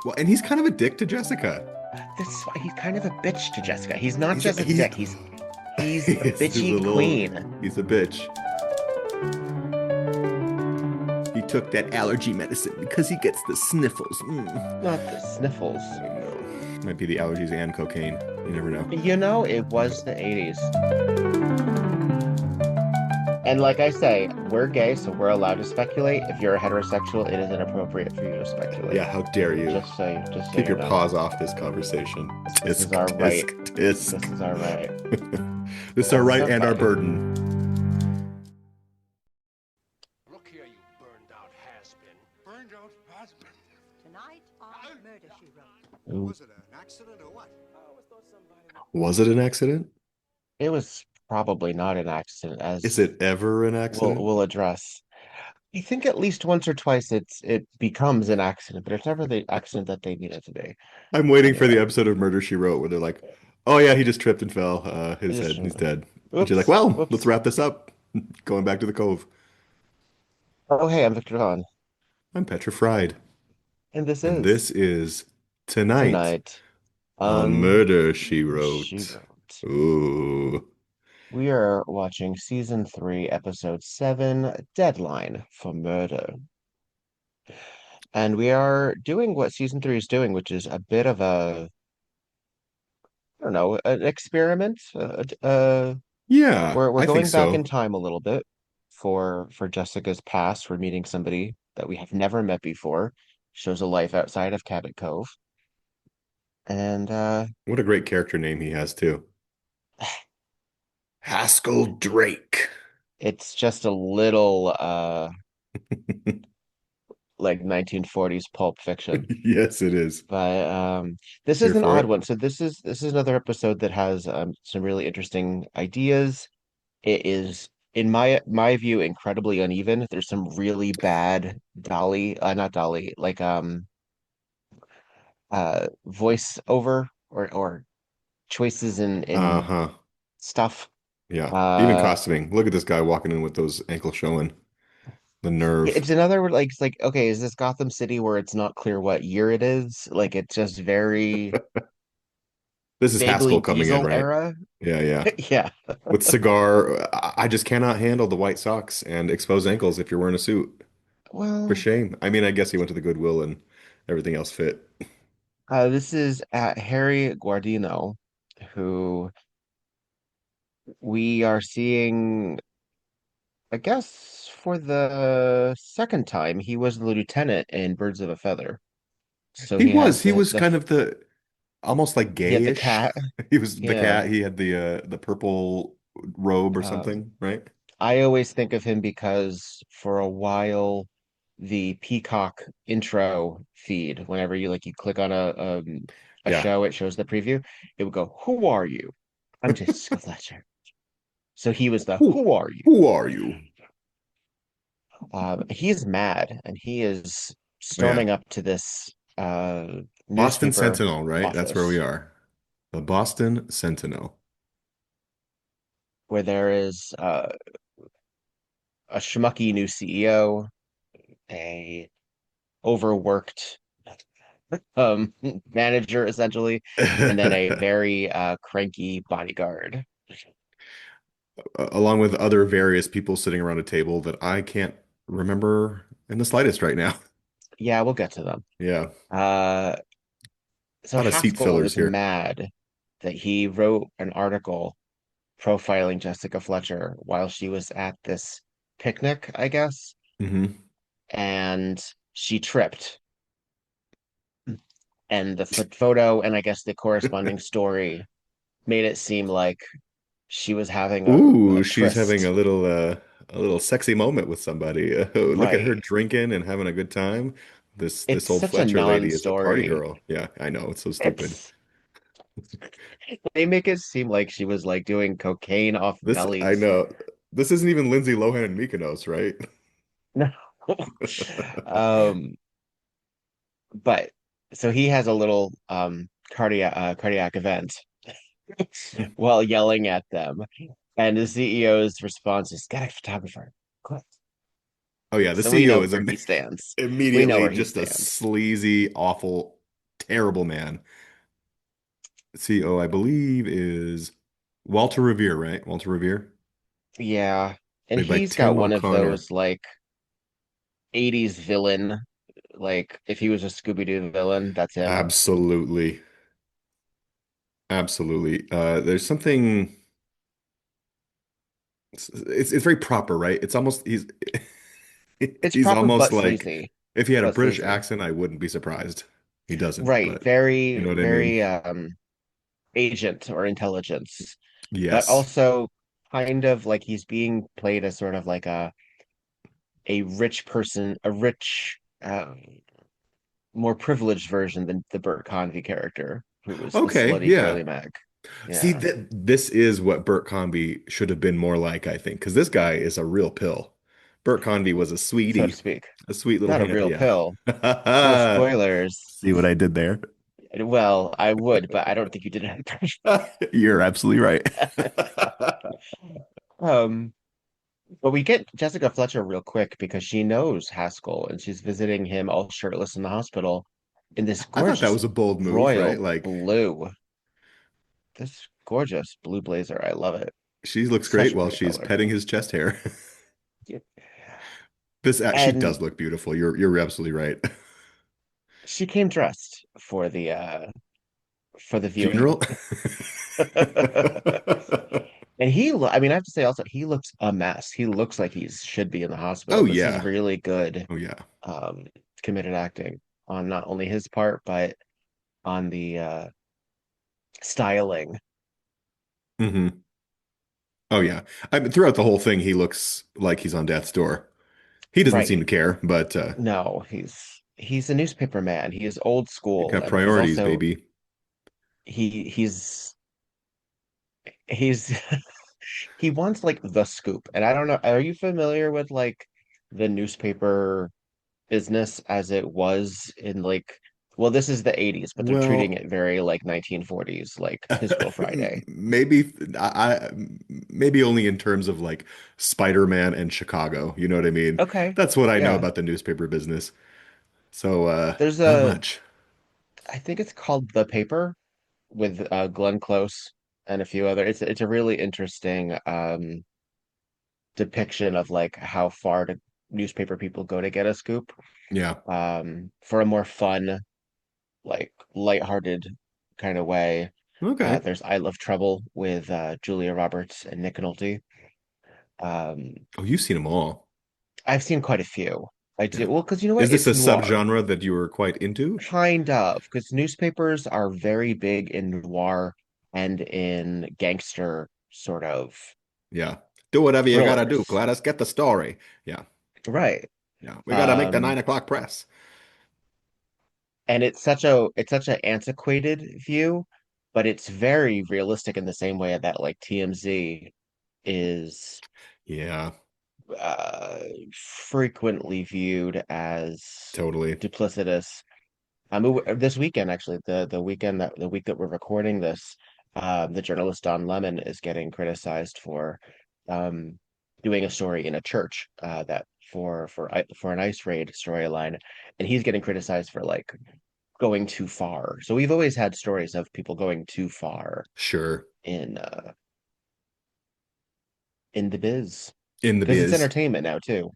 Well, and he's kind of a dick to Jessica. That's why he's kind of a bitch to Jessica. He's not He's a, just a he's dick. He's a he's a bitchy little queen. he's a bitch. He took that allergy medicine because he gets the sniffles. Not the I sniffles. know. Might be the allergies and cocaine. You never know. You know, it was the 80s. And like I say, we're gay, so we're allowed to speculate. If you're a heterosexual, it is inappropriate for you to speculate. Yeah, how dare you? Just so Keep you your know. paws off this conversation. This is Tisk, our right. tisk, tisk. This is our right. This is our right So and our funny. burden. Look here, you burned out has-been. Burned out husband. Tonight on Murder, She Wrote. Ooh. Was it an accident or what? Was it an accident? It was probably not an accident, Is as it ever an we'll accident? we'll address. I think at least once or twice it becomes an accident, but it's never the accident that they need it to be. I'm waiting for the Anyway, episode of Murder She Wrote where they're like, "Oh yeah, he just tripped and fell. I His just head, he's dead." And she's like, whoops, "Well, let's whoops. wrap this up. Going back to the cove." Oh, hey, I'm Victor Vaughn, I'm petrified, and this and is this is tonight tonight on on Murder She She Wrote. Wrote. Ooh, We are watching season 3, episode 7, Deadline for Murder. And we are doing what season 3 is doing, which is a bit of a, I don't know, an experiment. yeah, We're I think going back in so. time a little bit for Jessica's past. We're meeting somebody that we have never met before. Shows a life outside of Cabot Cove. And What a great character name he has too. Haskell Drake. it's just a little like 1940s pulp fiction. Yes, it is. But this Here is an for odd it. one. So this is another episode that has some really interesting ideas. It is, in my view, incredibly uneven. There's some really bad not Dolly, like voiceover or choices in Uh-huh. stuff. Yeah. Even Uh costuming. Look at this guy walking in with those ankles showing. The nerve. it's another like it's like, okay, is this Gotham City where it's not clear what year it is? Like it's just very This is vaguely Haskell coming in, Diesel right? era. Yeah, yeah. Yeah. With cigar. I just cannot handle the white socks and exposed ankles if you're wearing a suit. For Well, shame. I mean, I guess he went to the Goodwill and everything else fit. this is Harry Guardino, who we are seeing, I guess, for the second time. He was the lieutenant in Birds of a Feather. So He he had was. He was the kind of the almost like he had the gayish. cat. He was the Yeah. cat. He had the purple robe or Um, something, right? I always think of him because for a while, the Peacock intro feed, whenever you click on a Yeah. show, it shows the preview. It would go, "Who are you?" I'm Jessica Fletcher. So he was the Who "Who are you?" who are you? He's mad and he is Yeah. storming up to this Boston newspaper Sentinel, right? That's where we office are. The Boston Sentinel. where there is a schmucky new CEO, a overworked um manager essentially, and then a very cranky bodyguard. Along with other various people sitting around a table that I can't remember in the slightest right now. Yeah, we'll get to them. Yeah. Uh, A so lot of seat Haskell fillers is here. mad that he wrote an article profiling Jessica Fletcher while she was at this picnic, I guess, Hmm. and she tripped. And the photo and I guess the corresponding story made it seem like she was having a Ooh, she's having tryst. a little sexy moment with somebody. Look at her Right. drinking and having a good time. This It's old such a Fletcher lady is a party non-story. girl. Yeah, I know. It's so stupid. It's they make it seem like she was like doing cocaine off This I bellies. know. This isn't even Lindsay Lohan and Mykonos, right? No. Um, but so he has a little cardiac event while yelling at them. And the CEO's response is, "Get a photographer. Quick." Oh yeah, the So we CEO know is where he stands. We know immediately where he just a stands. sleazy, awful. terrible man. CO, I believe, is Walter Revere, right? Walter Revere, Yeah. And played by he's got Tim one of O'Connor. those like 80s villain, like if he was a Scooby-Doo villain, that's him. Absolutely. Absolutely. There's something it's very proper, right? It's almost It's he's proper almost but like sleazy, if he had a but British sleazy. accent, I wouldn't be surprised. He doesn't, Right. but you Very, know what I mean? very agent or intelligence, but Yes. also kind of like he's being played as sort of like a rich person, a rich more privileged version than the Bert Convy character, who was the Okay, slutty yeah. curly Mac. See, Yeah, this is what Bert Convy should have been more like, I think, because this guy is a real pill. Bert Convy was a so to sweetie, speak. a sweet little Not a hand. real Yeah. pill. No spoilers. See what I did there? Well, I would, but I don't think you did it. You're absolutely right. Um, but we get Jessica Fletcher real quick because she knows Haskell and she's visiting him all shirtless in the hospital in this I thought that gorgeous was a bold move, right? royal Like blue. This gorgeous blue blazer. I love it. she looks great Such a while pretty she's color. petting his chest hair. Yeah. This she And does look beautiful. You're absolutely right. she came dressed for the viewing. Funeral? And I mean, I have to say also, he looks a mess. He looks like he should be in the hospital. Oh This is yeah. really good, Oh yeah. um, committed acting on not only his part, but on the styling. hmm Oh yeah. I mean, throughout the whole thing, he looks like he's on death's door. He doesn't seem to Right. care, but No, he's a newspaper man. He is old you school, got and he's priorities, also baby. he's he wants like the scoop. And I don't know, are you familiar with like the newspaper business as it was in like, well, this is the 80s, but they're treating Well, it very like 1940s, like Tisco Friday. maybe maybe only in terms of like Spider-Man and Chicago. You know what I mean? Okay. That's what I know Yeah. about the newspaper business. So There's not much. I think it's called The Paper with Glenn Close and a few other. It's a really interesting depiction of like how far to newspaper people go to get a scoop. Yeah. For a more fun, like lighthearted kind of way. Okay. There's I Love Trouble with Julia Roberts and Nick Nolte. Um, Oh, you've seen them all. I've seen quite a few. I Yeah. do. Well, because you know Is what? this a It's noir, subgenre that you were quite into? kind of, because newspapers are very big in noir and in gangster sort of Yeah. Do whatever you gotta do, thrillers. Gladys. Get the story. Yeah. Right. Yeah. We gotta make the Um, 9 o'clock press. and it's such a antiquated view, but it's very realistic in the same way that like TMZ is Yeah, uh, frequently viewed as totally. duplicitous. This weekend, actually, the week that we're recording this, the journalist Don Lemon is getting criticized for um, doing a story in a church that for an ice raid storyline, and he's getting criticized for like going too far. So we've always had stories of people going too far Sure. in in the biz In the because it's biz. entertainment now too.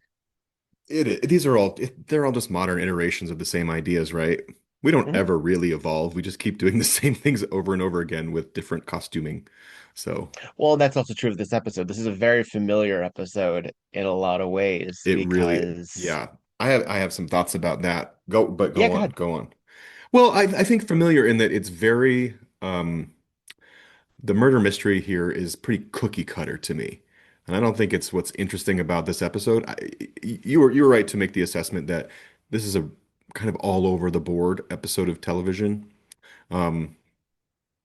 These are all they're all just modern iterations of the same ideas, right? We don't Mhm. ever really evolve. We just keep doing the same things over and over again with different costuming. So Well, that's also true of this episode. This is a very familiar episode in a lot of ways it really, because, yeah. I have some thoughts about that. yeah, Go go on, ahead. go on. Well, I think familiar in that it's very the murder mystery here is pretty cookie cutter to me. And I don't think it's what's interesting about this episode. You were right to make the assessment that this is a kind of all over the board episode of television. Um,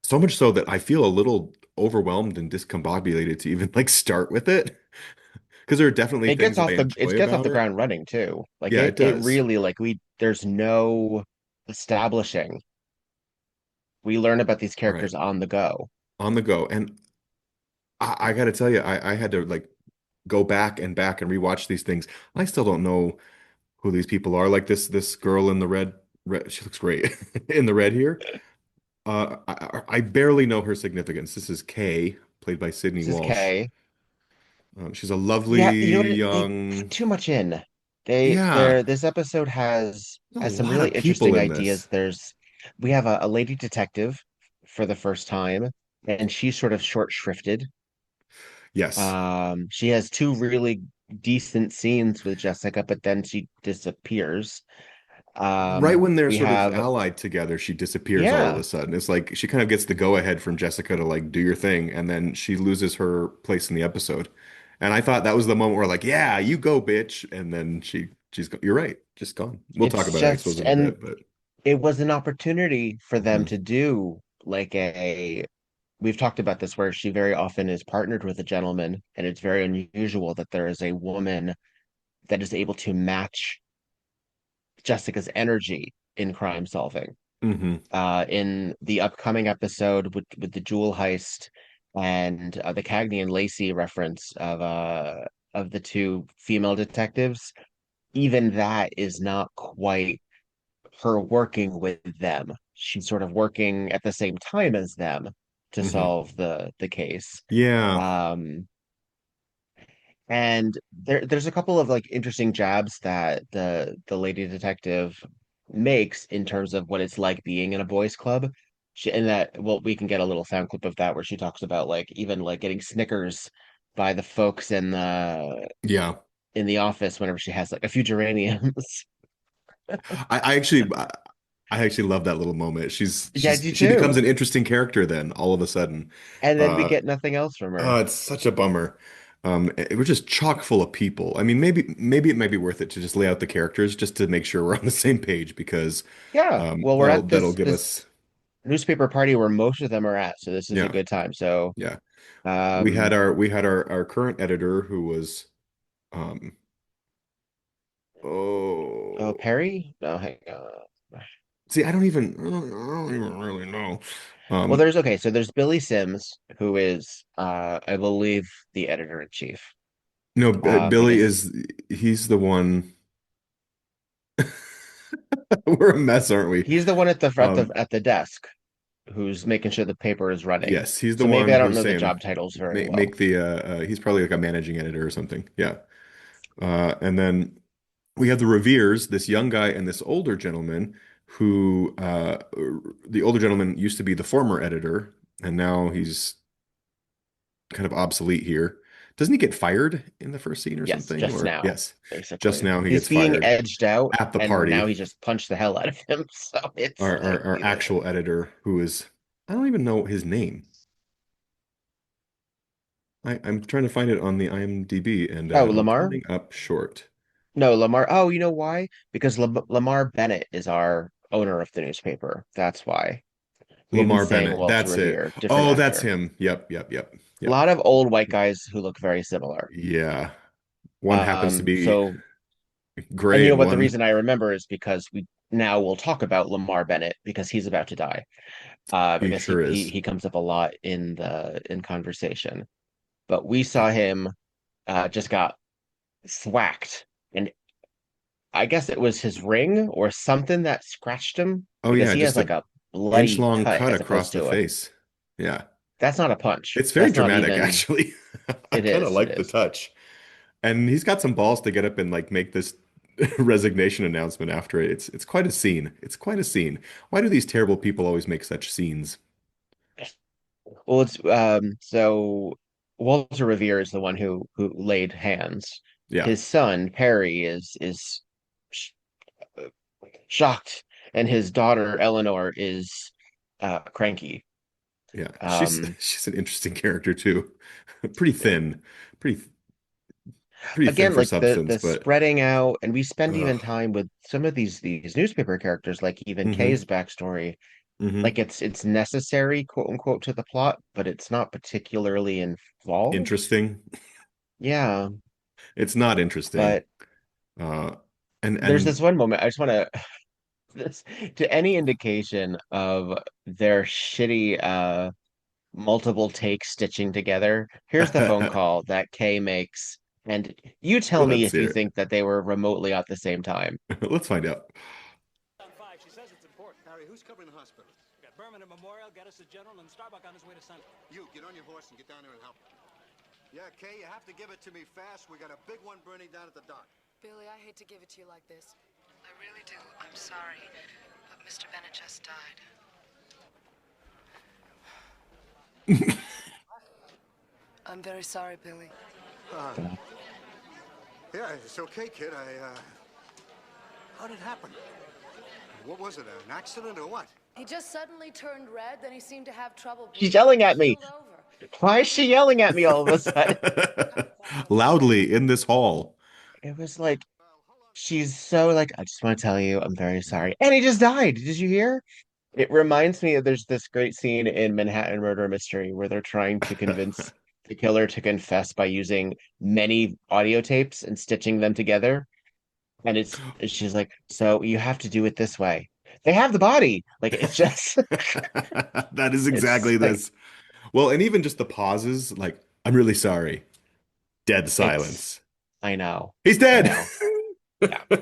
so much so that I feel a little overwhelmed and discombobulated to even like start with it because there are definitely things that I It enjoy gets off about the it. ground running too. Like Yeah, it it does. really like we there's no establishing. We learn about these Right. characters on the go. On the go. And I got to tell you, I had to like go back and rewatch these things. I still don't know who these people are. Like this girl in the red. red, she looks great in the red here. I barely know her significance. This is Kay, played by Sydney This is Walsh. Kay. She's a lovely Yeah, you know what? They put young, too much in. They yeah, there this episode a has some lot really of people interesting in ideas. this. We have a lady detective for the first time, and she's sort of short shrifted. Yes. She has two really decent scenes with Jessica, but then she disappears. Right when they're We sort of have allied together, she disappears all of yeah, a sudden. It's like she kind of gets the go ahead from Jessica to like do your thing, and then she loses her place in the episode. And I thought that was the moment where like, yeah, you go, bitch. And then you're right, just gone. We'll talk it's about X just in a and bit, but it was an opportunity for them mhm, to do like a we've talked about this where she very often is partnered with a gentleman, and it's very unusual that there is a woman that is able to match Jessica's energy in crime solving. mhm, In the upcoming episode with the jewel heist and the Cagney and Lacey reference of the two female detectives, even that is not quite her working with them. She's sort of working at the same time as them to mhm. solve the case. Yeah. Um, and there's a couple of like interesting jabs that the lady detective makes in terms of what it's like being in a boys' club. And that, well, we can get a little sound clip of that where she talks about like even like getting Snickers by the folks Yeah. in the office whenever she has like a few geraniums. I actually love that little moment. Yeah, I do She becomes too. an interesting character then all of a sudden. And then we Uh get nothing else from her. oh, it's such a bummer. We're just chock full of people. I mean, maybe it might be worth it to just lay out the characters just to make sure we're on the same page because Yeah, well, we're at that'll give this us newspaper party where most of them are at, so this is a yeah, good time. So, yeah. um, We had our current editor who was um oh, oh Perry? No, hang on. see I don't even really know. Well, Um so there's Billy Sims, who is, I believe, the editor in chief. no, Billy Because is he's the one. We're a mess, aren't we? he's the one at Um, the desk who's making sure the paper is running. yes, he's the So maybe one I don't who's know the saying job titles very well. make the he's probably like a managing editor or something. Yeah. And then we have the Reveres, this young guy and this older gentleman who the older gentleman used to be the former editor and now he's kind of obsolete here. Doesn't he get fired in the first scene or Yes, something? just Or now, yes, just basically. now he He's gets being fired edged out, at the and now party. he just punched the hell out of him. So it's like, Our actual editor who is I don't even know his name. I'm trying to find it on the IMDb and oh, I'm Lamar? coming up short. No, Lamar. Oh, you know why? Because Lamar Bennett is our owner of the newspaper. That's why. We've been Lamar saying Bennett. Walter That's it. Revere, different Oh, that's actor. him. A Yep. lot of old white guys who look very similar. Yeah. One happens to be So, and gray you know and what? The one reason I remember is because we now will talk about Lamar Bennett because he's about to die. he Because sure is. he comes up a lot in conversation. But we saw him just got thwacked, and I guess it was his ring or something that scratched him Oh because yeah, he has just like a a inch bloody long cut cut as across opposed the to a face. Yeah. that's not a punch. It's very That's not dramatic even actually. I it kind of is. It like the is. touch. And he's got some balls to get up and like make this resignation announcement after it. It's quite a scene. It's quite a scene. Why do these terrible people always make such scenes? Well, it's so Walter Revere is the one who laid hands. Yeah. His son Perry is sh shocked, and his daughter Eleanor is cranky. Yeah, Um, she's an interesting character too. Pretty thin, pretty pretty thin again, for like substance, the but spreading out, and we spend even ugh. time with some of these newspaper characters, like even Hmm. Kay's backstory. Hmm. Like it's necessary, quote unquote, to the plot, but it's not particularly involved. Interesting. Yeah, It's not interesting. but Uh, there's and this one moment I just want to this to any indication of their shitty multiple take stitching together. Here's the phone call that Kay makes, and you tell me let's if you hear think that they were remotely at the same time. it. Let's find out. Berman Hospital. Got Berman at Memorial, Geddes at General, and Starbuck on his way to Center. You, get on your horse and get down there and help. Yeah, Kay, you have to give it to me fast. We got a big one burning down at the dock. Billy, I hate to give it to you like this. I really do. I'm sorry. But Mr. Bennett just died. I'm very sorry, Billy. Yeah, it's okay, kid. How did it happen? What was it, an accident or what? He just suddenly turned red, then he seemed to have trouble breathing. She's yelling at me. Keeled over. Why is she yelling at me all of a sudden? Loudly in this hall. It was like, she's so like, I just want to tell you, I'm very sorry. And he just died. Did you hear? It reminds me of there's this great scene in Manhattan Murder Mystery where they're trying to convince the killer to confess by using many audio tapes and stitching them together. And she's like, so you have to do it this way. They have the body. Like it's just That is exactly it's like this. Well, and even just the pauses, like, I'm really sorry. Dead silence. I know. He's I dead. know. Yeah.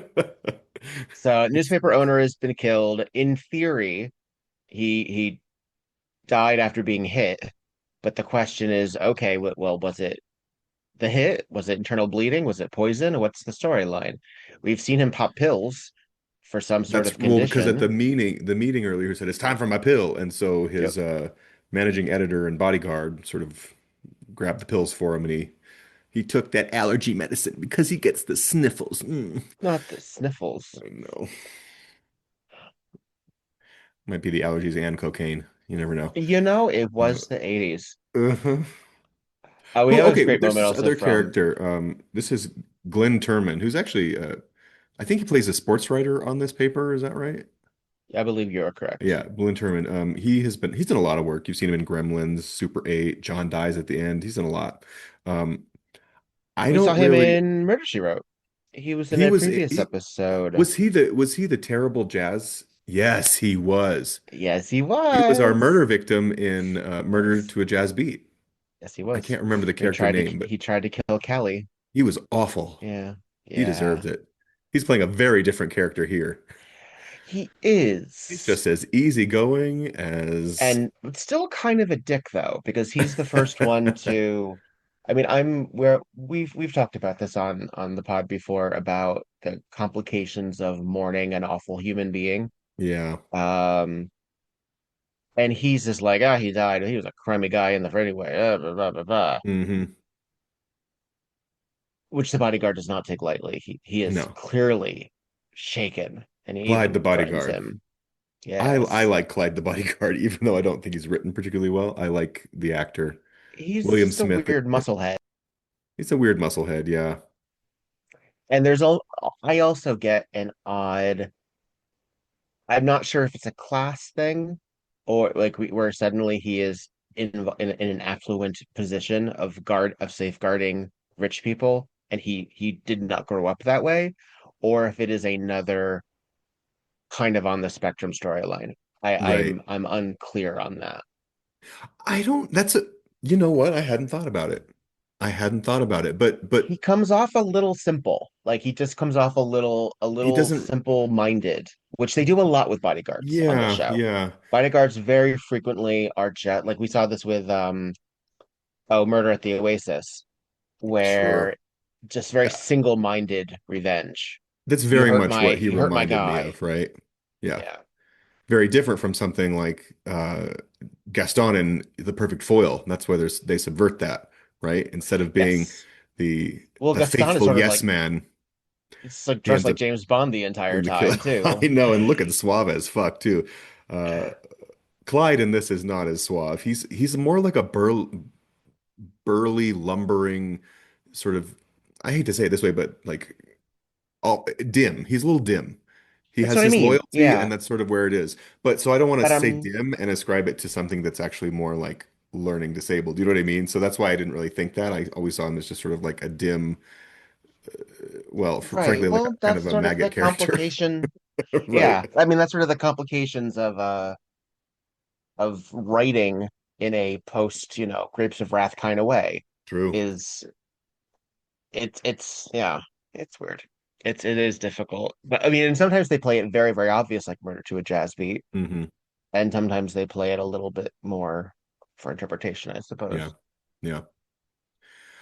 So newspaper owner has been killed. In theory, he died after being hit. But the question is, okay, well, was it the hit? Was it internal bleeding? Was it poison? What's the storyline? We've seen him pop pills for some sort That's of well, because at condition. the meeting earlier, he said it's time for my pill, and so Yep. his managing editor and bodyguard sort of grabbed the pills for him, and he took that allergy medicine because he gets the sniffles. Not the sniffles. I know. Might be the allergies and cocaine. You never know. It Uh, was the 80s. uh-huh. We Well, have this okay, great there's moment this also other from, character. This is Glynn Turman, who's actually, I think he plays a sports writer on this paper. Is that right? I believe you're correct. Yeah, Glynn Turman. He's done a lot of work. You've seen him in Gremlins, Super 8, John Dies at the End. He's done a lot. Um, I We saw don't him really. in Murder, She Wrote. He was in He a was previous he, episode. was he the terrible jazz? Yes, he was. Yes, he He was our was. murder victim in Murder Yes. to a Jazz Beat. Yes, he I was. can't remember the Where character name, but he tried to kill Kelly. he was awful. Yeah. He Yeah. deserved it. He's playing a very different character here. He He's is. just as easygoing as, And still kind of a dick though, because he's the first one to I mean, I'm where we've talked about this on the pod before about the complications of mourning an awful human being. yeah. Um, and he's just like, ah, he died. He was a crummy guy in the anyway, blah, blah, blah, blah. Hmm. Which the bodyguard does not take lightly. He is No. clearly shaken, and he Clyde the even threatens bodyguard. him. I Yes. like Clyde the bodyguard, even though I don't think he's written particularly well. I like the actor. He's William just a Smith. weird musclehead. He's a weird musclehead, yeah. And I also get an odd, I'm not sure if it's a class thing or like where suddenly he is in an affluent position of safeguarding rich people and he did not grow up that way, or if it is another kind of on the spectrum storyline. Right. I'm unclear on that. I don't, that's a, you know what? I hadn't thought about it. I hadn't thought about it, but He comes off a little simple. Like he just comes off a he little doesn't, simple-minded, which they do a lot with bodyguards on this yeah, show. yeah, Bodyguards very frequently are just like we saw this with Murder at the Oasis, sure. where just very Yeah. single-minded revenge. That's very much what he You hurt my reminded me guy. of, right? Yeah. Yeah. Very different from something like Gaston in The Perfect Foil. That's why they subvert that, right? Instead of being Yes. the Well, the Gaston is faithful sort of yes like man, it's like he dressed ends like up James Bond the entire in the kill. time too. I know, and look at suave as fuck too. Uh, Clyde in this is not as suave. He's more like a burly, lumbering sort of. I hate to say it this way, but like all dim. He's a little dim. He That's has what I his mean. loyalty, Yeah. and that's sort of where it is. But so I don't want to But say dim and ascribe it to something that's actually more like learning disabled. You know what I mean? So that's why I didn't really think that. I always saw him as just sort of like a dim, well, right. frankly, like a Well, kind of that's a sort of the maggot character, complication. right? Yeah. I mean, that's sort of the complications of writing in a post, Grapes of Wrath kind of way True. is it's yeah, it's weird. It is difficult. But I mean, and sometimes they play it very, very obvious, like Murder to a Jazz Beat. Hmm. and sometimes they play it a little bit more for interpretation, I Yeah. suppose. Yeah.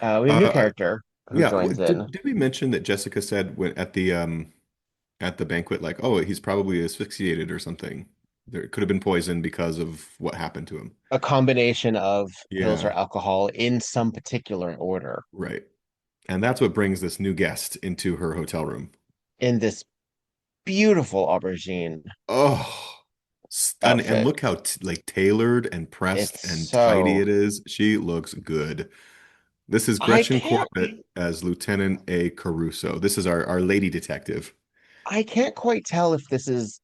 We have a new Uh, character who yeah. joins in. Did we mention that Jessica said when at the banquet, like, oh, he's probably asphyxiated or something. There could have been poison because of what happened to him. A combination of pills or Yeah, alcohol in some particular order right. And that's what brings this new guest into her hotel room. in this beautiful aubergine Oh, stunning. And outfit. look how like tailored and pressed It's and tidy so it is. She looks good. This is I Gretchen can't Corbett as Lieutenant A. Caruso. This is our lady detective. I can't quite tell if this is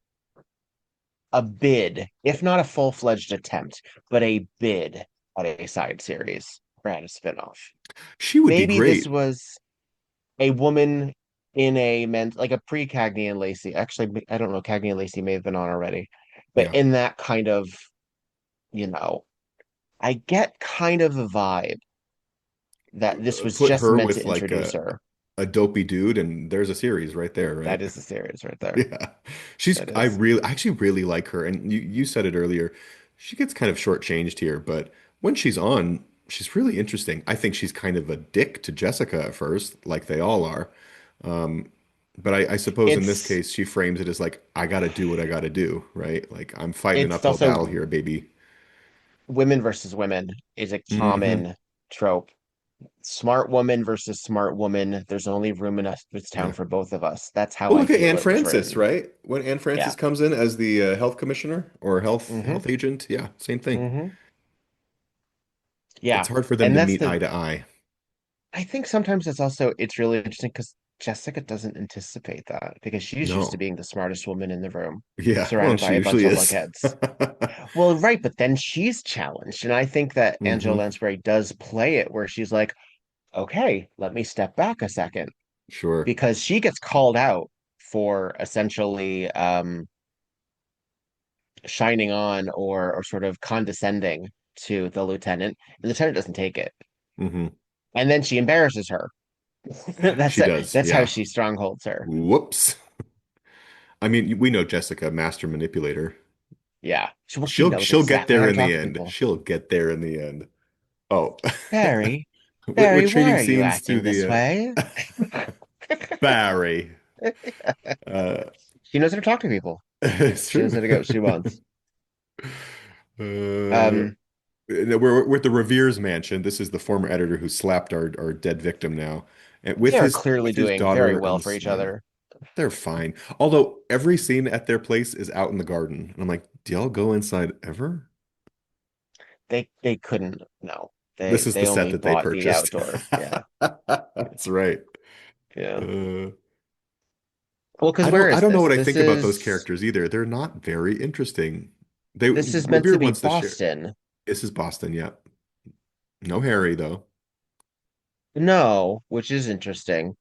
a bid, if not a full-fledged attempt, but a bid at a side series or at a spinoff. She would be Maybe this great. was a woman in a men's like a pre-Cagney and Lacey. Actually, I don't know. Cagney and Lacey may have been on already, but Yeah. in that kind of, you know, I get kind of the vibe that this was Put just her meant to with like introduce her. a dopey dude, and there's a series right there, That right? is the series right there. Yeah. She's That is. I actually really like her. And you said it earlier. She gets kind of shortchanged here, but when she's on, she's really interesting. I think she's kind of a dick to Jessica at first, like they all are. Um, but I suppose in this It's case she frames it as like, I gotta do what I gotta do, right? Like I'm fighting an it's uphill battle also here, baby. women versus women is a Hmm. common trope. Smart woman versus smart woman. There's only room in this town Yeah. for both of us. That's how Well, I look at Anne feel it was Francis, written. right? When Anne Yeah. Francis comes in as the health commissioner or Hmm. health agent, yeah, same thing. Hmm. Yeah. It's hard for them And to that's meet the eye to eye. I think sometimes it's really interesting because Jessica doesn't anticipate that because she's used to No. being the smartest woman in the room, Yeah, well, surrounded and by she a bunch usually of is. lunkheads. Well, right, but then she's challenged. And I think that Angela Hmm. Lansbury does play it where she's like, okay, let me step back a second. Sure. Because she gets called out for essentially shining on or sort of condescending to the lieutenant. The lieutenant doesn't take it. Hmm. And then she embarrasses her. She does. That's how Yeah. she strongholds her. Whoops. I mean, we know Jessica, master manipulator. Yeah. She knows She'll get exactly how there to in the talk to end. people. She'll get there in the end. Oh, Barry, we're Barry, why trading are you scenes to acting this the way? Barry. Uh, She knows how to talk to people. it's She knows true. how to get what she wants. Uh, Um, we're at the Revere's mansion. This is the former editor who slapped our dead victim now, and they are with clearly his doing very daughter well and for each son. other. They're fine. Although every scene at their place is out in the garden, and I'm like, do y'all go inside ever? They couldn't, no. This is the They set only that they bought the purchased. outdoor. Yeah. That's right. Yeah. Uh, Well, because where I is don't know this? what I think about those characters either. They're not very interesting. They This is meant to Revere be wants to share. Boston. This is Boston, yeah. No Harry though. No, which is interesting.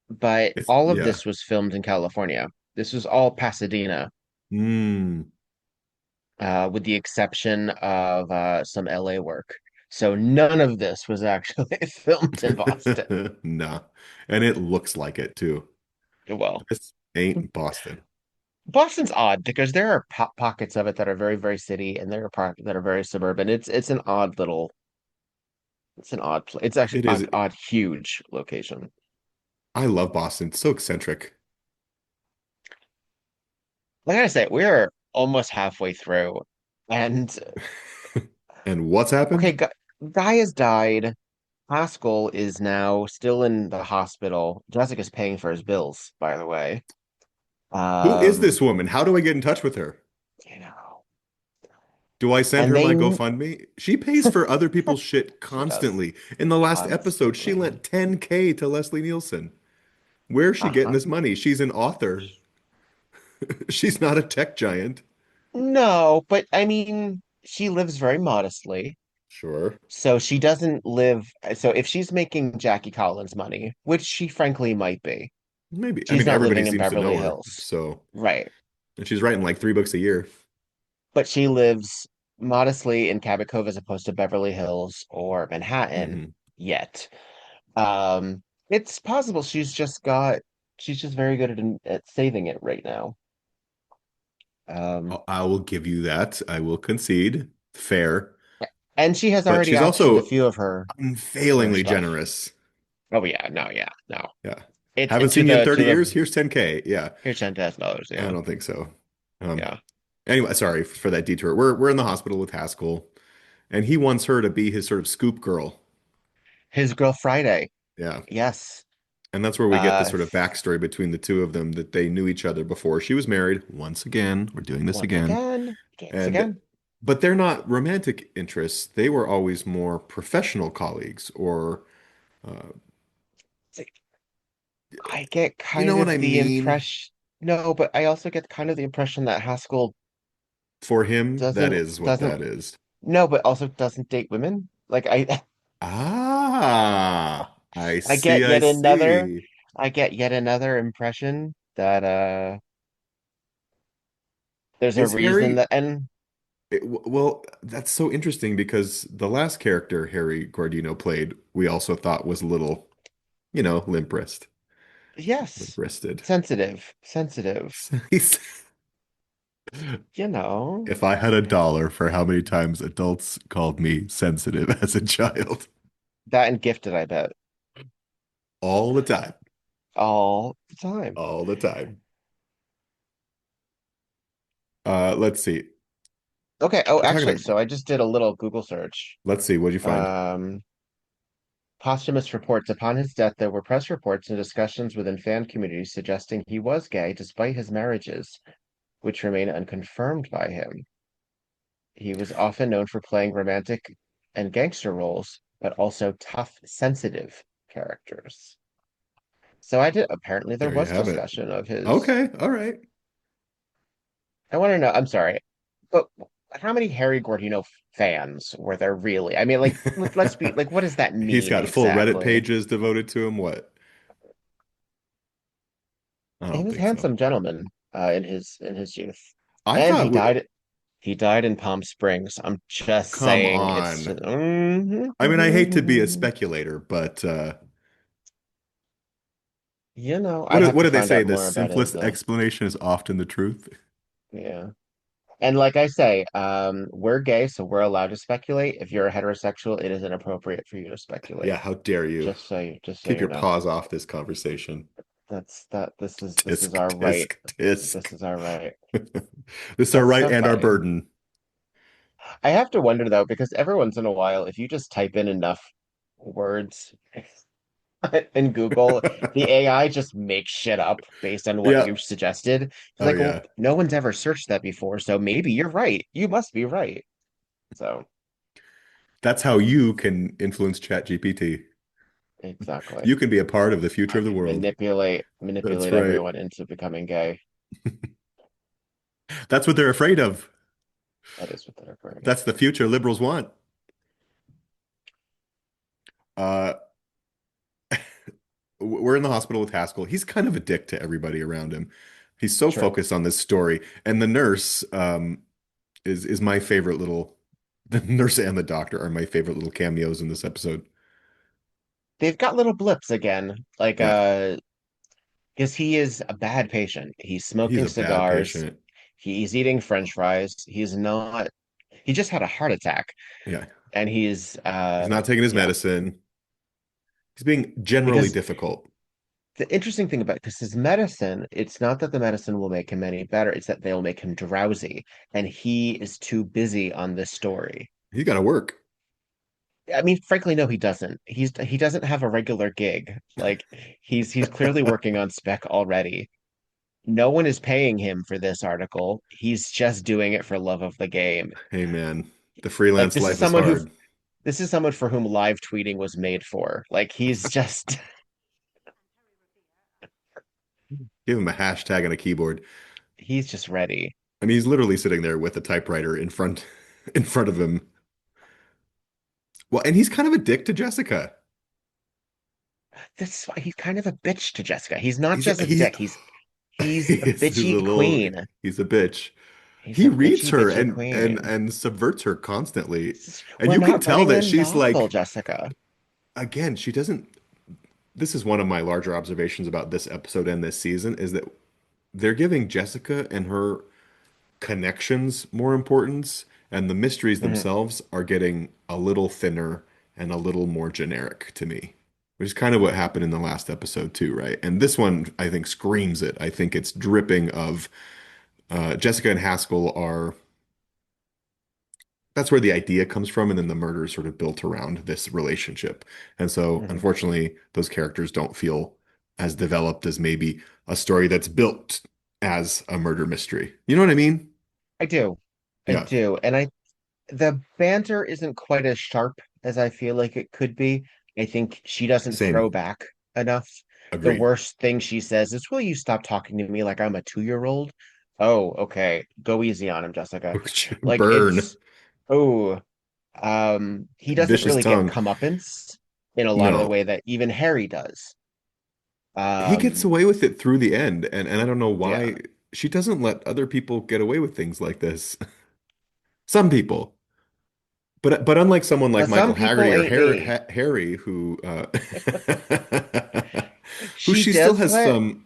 But It's all of yeah. this was filmed in California. This was all Pasadena, Mm. with the exception of some LA work. So none of this was actually filmed in Boston. Nah. And it looks like it too. Well, This ain't Boston. Boston's odd because there are po pockets of it that are very, very city, and there are pockets that are very suburban. It's an odd little, it's an odd place. It's actually It is. odd, huge location. I love Boston. It's so eccentric. Like I say, we're almost halfway through, and And what's okay, happened? guy has died. Haskell is now still in the hospital. Jessica's paying for his bills, by the way. Who is Um, this woman? How do I get in touch with her? you know, Do I send and her my they GoFundMe? She pays for other people's shit she does constantly. In the last episode, she constantly. lent 10K to Leslie Nielsen. Where's she getting Uh-huh. this money? She's an author. She's not a tech giant. No, but I mean, she lives very modestly. Sure. So she doesn't live. So if she's making Jackie Collins money, which she frankly might be, Maybe. I she's mean, not everybody living in seems to Beverly know her. Hills. So, Right. and she's writing like 3 books a year. But she lives modestly in Cabot Cove as opposed to Beverly Hills or Manhattan Hmm. yet. It's possible she's just very good at saving it right now. Um, I will give you that. I will concede. Fair. and she has But already she's actioned a also few of her unfailingly stuff. generous. Oh yeah, no. Yeah. It's Haven't to seen you in the 30 years. Here's 10K. Yeah. here's $10,000. I Yeah, don't think so. Um, yeah. anyway, sorry for that detour. We're in the hospital with Haskell, and he wants her to be his sort of scoop girl. His girl Friday. Yeah. Yes. And that's where we get the Uh, sort of backstory between the two of them that they knew each other before she was married. Once again, we're doing this Once again. again, doing this And again. but they're not romantic interests. They were always more professional colleagues or See, I get you know kind what of I the mean? impression. No, but I also get kind of the impression that Haskell For him, that doesn't is what doesn't that is. no, but also doesn't date women. Like I Ah, I I see, get I yet another see. I get yet another impression that there's a Is reason Harry that and well, that's so interesting because the last character Harry Guardino played, we also thought was a little, limp wrist, limp yes, wristed. sensitive. You know, If I had $1 for how many times adults called me sensitive as a child, that and gifted, I bet, all the time, all the time. all the time. Let's see. Okay. Oh, We're talking actually, about, so I just did a little Google search. let's see, what'd you find? Um, Posthumous reports upon his death, there were press reports and discussions within fan communities suggesting he was gay despite his marriages, which remain unconfirmed by him. He was often known for playing romantic and gangster roles, but also tough, sensitive characters. So I did, apparently there There you was have it. discussion of his. Okay, all right. I want to know, I'm sorry, but how many Harry Guardino fans were there really? I mean, like, let's be like, what does that He's mean got full Reddit exactly? pages devoted to him. What? I He don't was a think so. handsome gentleman in his youth. I And thought, he died in Palm Springs. I'm just come saying it's on. I mean, I hate to be a speculator, but you know, what I'd do, have what to do they find say? out The more about his simplest explanation is often the truth. yeah. And like I say, we're gay, so we're allowed to speculate. If you're a heterosexual, it is inappropriate for you to Yeah, speculate. how dare you? Just so Keep you your know. paws off this conversation. This is Tisk, our right. tisk, This tisk. is our right. This is our That's right so and our funny. burden. I have to wonder though, because every once in a while, if you just type in enough words in Google, the AI just makes shit up based on what Yeah. you suggested. It's Oh like, well, yeah. no one's ever searched that before, so maybe you're right. You must be right. So, That's how you can influence ChatGPT. exactly. You can be a part of the future I of the can world. That's manipulate right. everyone into becoming gay. That's what they're afraid of. That is what they're afraid of. That's the future liberals want. Uh, we're in the hospital with Haskell. He's kind of a dick to everybody around him. He's so True. focused on this story. And the nurse is my favorite little the nurse and the doctor are my favorite little cameos in this episode. They've got little blips again, like Yeah, because he is a bad patient. He's he's smoking a bad cigars. patient. He's eating French fries. He's not. He just had a heart attack, Yeah. and He's not taking his yeah. medicine. He's being generally Because difficult. the interesting thing about because his medicine, it's not that the medicine will make him any better. It's that they'll make him drowsy, and he is too busy on this story. He's got to work. I mean, frankly, no, he doesn't. He doesn't have a regular gig. Like he's clearly working on spec already. No one is paying him for this article. He's just doing it for love of the game. Hey man, the Like freelance life is hard. this is someone for whom live tweeting was made for. Like he's just Give him a hashtag and a keyboard. he's just ready. I mean, he's literally sitting there with a typewriter in front of him. Well, and he's kind of a dick to Jessica. This is why he's kind of a bitch to Jessica. He's not He's just a he's dick. He's a he's a bitchy little queen. he's a bitch. He's He a reads bitchy her bitchy and queen. subverts her constantly. And We're you can not tell writing a that she's novel, like, Jessica. again, she doesn't. This is one of my larger observations about this episode and this season is that they're giving Jessica and her connections more importance, and the mysteries Mhm. themselves are getting a little thinner and a little more generic to me, which is kind of what happened in the last episode too, right? And this one, I think, screams it. I think it's dripping of Jessica and Haskell are. That's where the idea comes from, and then the murder is sort of built around this relationship. And so, Mhm. unfortunately, those characters don't feel as developed as maybe a story that's built as a murder mystery. You know what I mean? I do. I Yeah, do. And the banter isn't quite as sharp as I feel like it could be. I think she doesn't throw same. back enough. The Agreed. worst thing she says is, "Will you stop talking to me like I'm a 2-year-old?" Oh, okay. Go easy on him, Jessica. Like Burn. it's oh, he doesn't Vicious really get tongue. comeuppance in a lot of the No. way that even Harry does. He gets Um, away with it through the end, and I don't know yeah. why she doesn't let other people get away with things like this. Some people. But unlike someone like Some Michael people Haggerty or ain't me. Harry, who who She she still does has let some,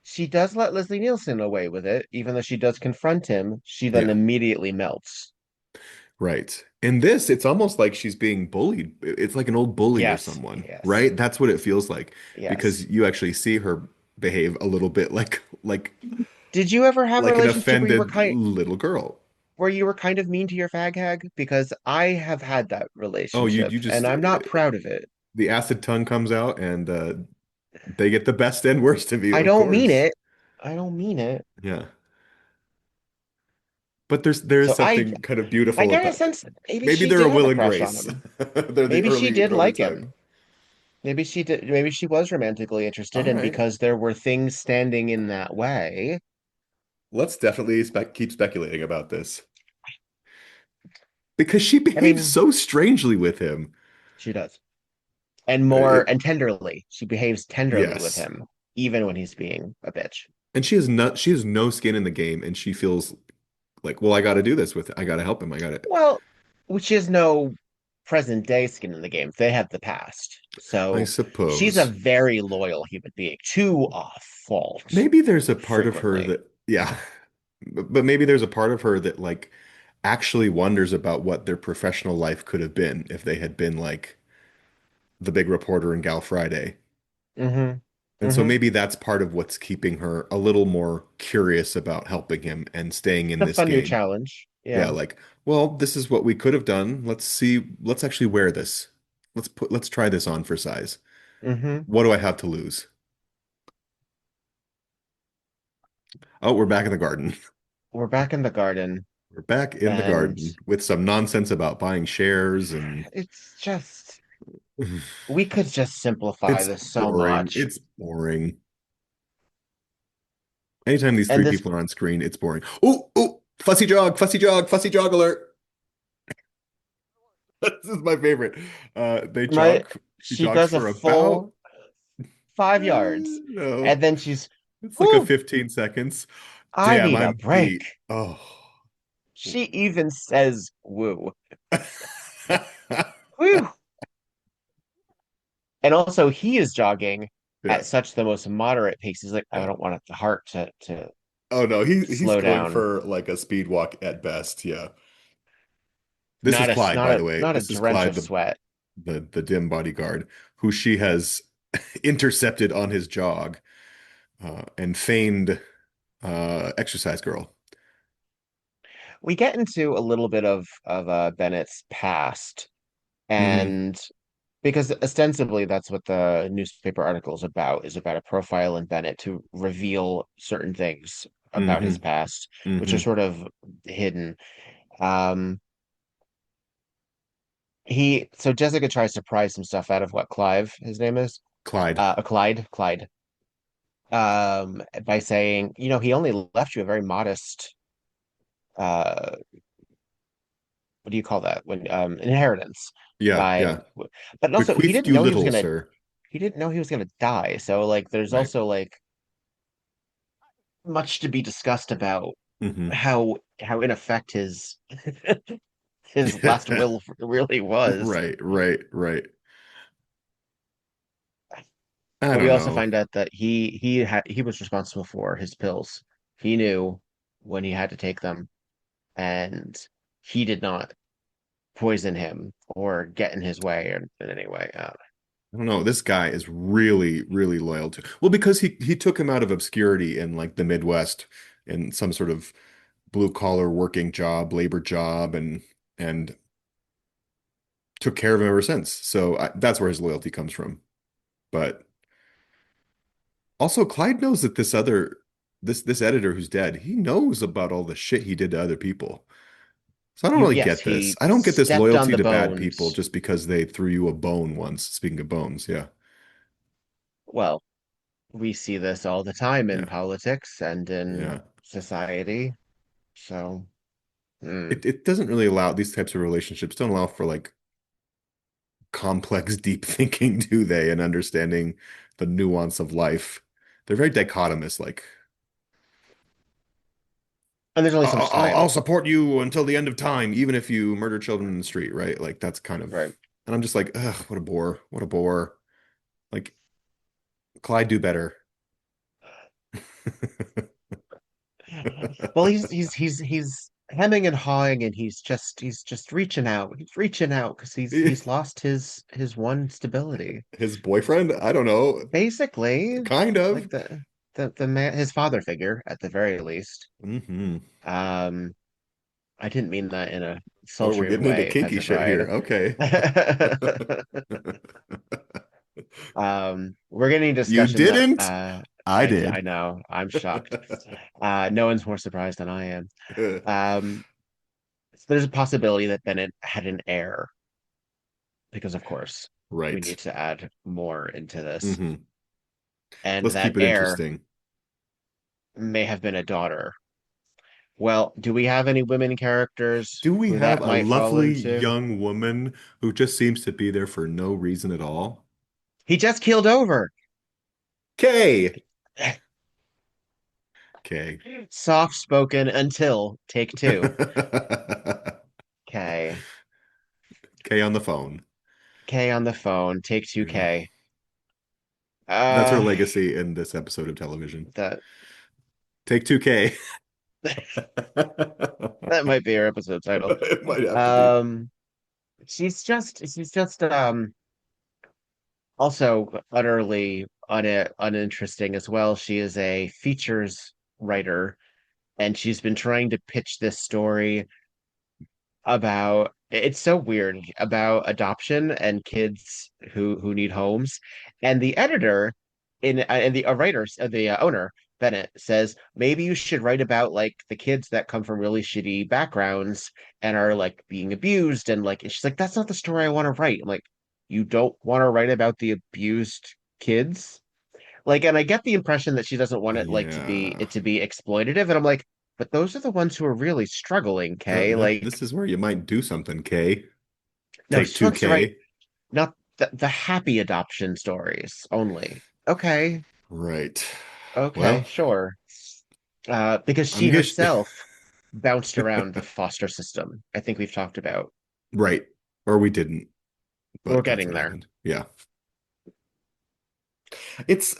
she does let Leslie Nielsen away with it, even though she does confront him. She then yeah, immediately melts. right. In this, it's almost like she's being bullied. It's like an old bully or Yes, someone, yes, right? That's what it feels like yes. because you actually see her behave a little bit Did you ever have a like an relationship offended little girl. where you were kind of mean to your fag hag? Because I have had that Oh, relationship, you and just I'm not proud of it. the acid tongue comes out and they get the best and worst of you, I of don't mean course. it. I don't mean it. Yeah. But there is So something kind of I beautiful kind of about sense maybe maybe she they're a did have will a and crush on grace. him. They're the Maybe she did early like type. him. Maybe she did. Maybe she was romantically All interested, and right. because there were things standing in that way, Let's definitely keep speculating about this because she I behaves mean, so strangely with him. she does. And more It, and tenderly. She behaves tenderly with yes. him, even when he's being a bitch. And she has no skin in the game and she feels like, well, I got to help him. I got to Well, which is no present day skin in the game. They have the past. I So she's a suppose. very loyal human being to a fault Maybe there's a part of her frequently. that yeah, but maybe there's a part of her that like actually wonders about what their professional life could have been if they had been like the big reporter in Gal Friday. Hmm. And so Hmm. maybe that's part of what's keeping her a little more curious about helping him and staying in A this fun new game. challenge. Yeah, Yeah. like, well, this is what we could have done. Let's see, let's actually wear this. Let's try this on for size. Hmm. What do I have to lose? Oh, we're back in the garden. We're back in the garden, We're back in the and garden with some nonsense about buying shares and it's just we could just simplify it's this so boring. much. It's boring. Anytime these And three this people are on screen, it's boring. Oh, oh, fussy jog, fussy jog, fussy jog alert. This is my favorite. They my jog. She she jogs does a for about full 5 yards, no, and then she's, it's like a whew, 15 seconds. I Damn, need a I'm beat. break. Oh. She even says woo. Whew. And also he is jogging Yeah. at such the most moderate pace. He's like, I Yeah. don't want the heart to Oh no, he's slow going down. for like a speed walk at best. Yeah. This is Clyde, Not by a the way. not a This is drench Clyde, of sweat. the dim bodyguard, who she has intercepted on his jog, and feigned exercise girl. We get into a little bit of Bennett's past, Hmm. and because ostensibly that's what the newspaper article is about a profile in Bennett to reveal certain things about his Hmm. past, which are Hmm. sort of hidden. Um, so Jessica tries to pry some stuff out of what Clive, his name is, Clyde. Clyde, by saying, he only left you a very modest, uh, what do you call that when inheritance Yeah, by, yeah. but also Bequeathed you little, sir. he didn't know he was gonna die. So like, there's Right. also like much to be discussed about Hmm. how in effect his last will really was. Right, right, right. I But we don't also know. find out that he was responsible for his pills. He knew when he had to take them, and he did not poison him or get in his way in any way. I don't know. This guy is really, really loyal to. Well, because he took him out of obscurity in like the Midwest in some sort of blue collar working job, labor job, and took care of him ever since. So that's where his loyalty comes from. But also, Clyde knows that this editor who's dead, he knows about all the shit he did to other people. So I don't really Yes, get this. he I don't get this stepped on loyalty the to bad people bones. just because they threw you a bone once. Speaking of bones, yeah, Well, we see this all the time in yeah, politics and in yeah. society. So, hmm. It doesn't really allow these types of relationships don't allow for like complex, deep thinking, do they? And understanding the nuance of life. They're very dichotomous. Like, And there's only so much I'll time, support you until the end of time, even if you murder children in the street, right? Like that's kind of, right? and I'm just like, ugh, what a bore, what a bore. Like, Clyde, do better. Well, he's hemming and hawing, and he's just reaching out. He's reaching out because he's lost his one stability. His boyfriend? I don't know. Basically, Kind of. like the man, his father figure at the very least. Hmm. Um, I didn't mean that in a Oh, we're sultry getting into way, kinky shit here. Petrified. Okay. We're getting You discussion that didn't? I I did. know, I'm shocked. No one's more surprised than I am. Um, so there's a possibility that Bennett had an heir because, of course, we Right. need to add more into this, Hmm. and Let's that keep it heir interesting. may have been a daughter. Well, do we have any women characters Do we who have that a might fall lovely into? young woman who just seems to be there for no reason at all? He just keeled over. Kay. Kay. Soft spoken until take two. K. Kay on the phone. K on the phone. Take two Yeah. K. That's her Uh, legacy in this episode of television. that Take 2K. that might be her episode title. It might have to be. Um, she's just also utterly uninteresting as well. She is a features writer, and she's been trying to pitch this story about it's so weird about adoption and kids who need homes, and the editor in and the writer the owner Bennett says maybe you should write about like the kids that come from really shitty backgrounds and are like being abused, and like and she's like that's not the story I want to write. I'm like, you don't want to write about the abused kids? Like, and I get the impression that she doesn't want it like Yeah. to be exploitative, and I'm like, but those are the ones who are really struggling, Kay. This Like, is where you might do something, Kay. no, Take she wants to write 2K. not the happy adoption stories only. Okay, Right. okay, Well, sure. Because I'm she guess herself bounced around the foster system. I think we've talked about. right. Or we didn't, We're but that's getting what there. happened. Yeah. It's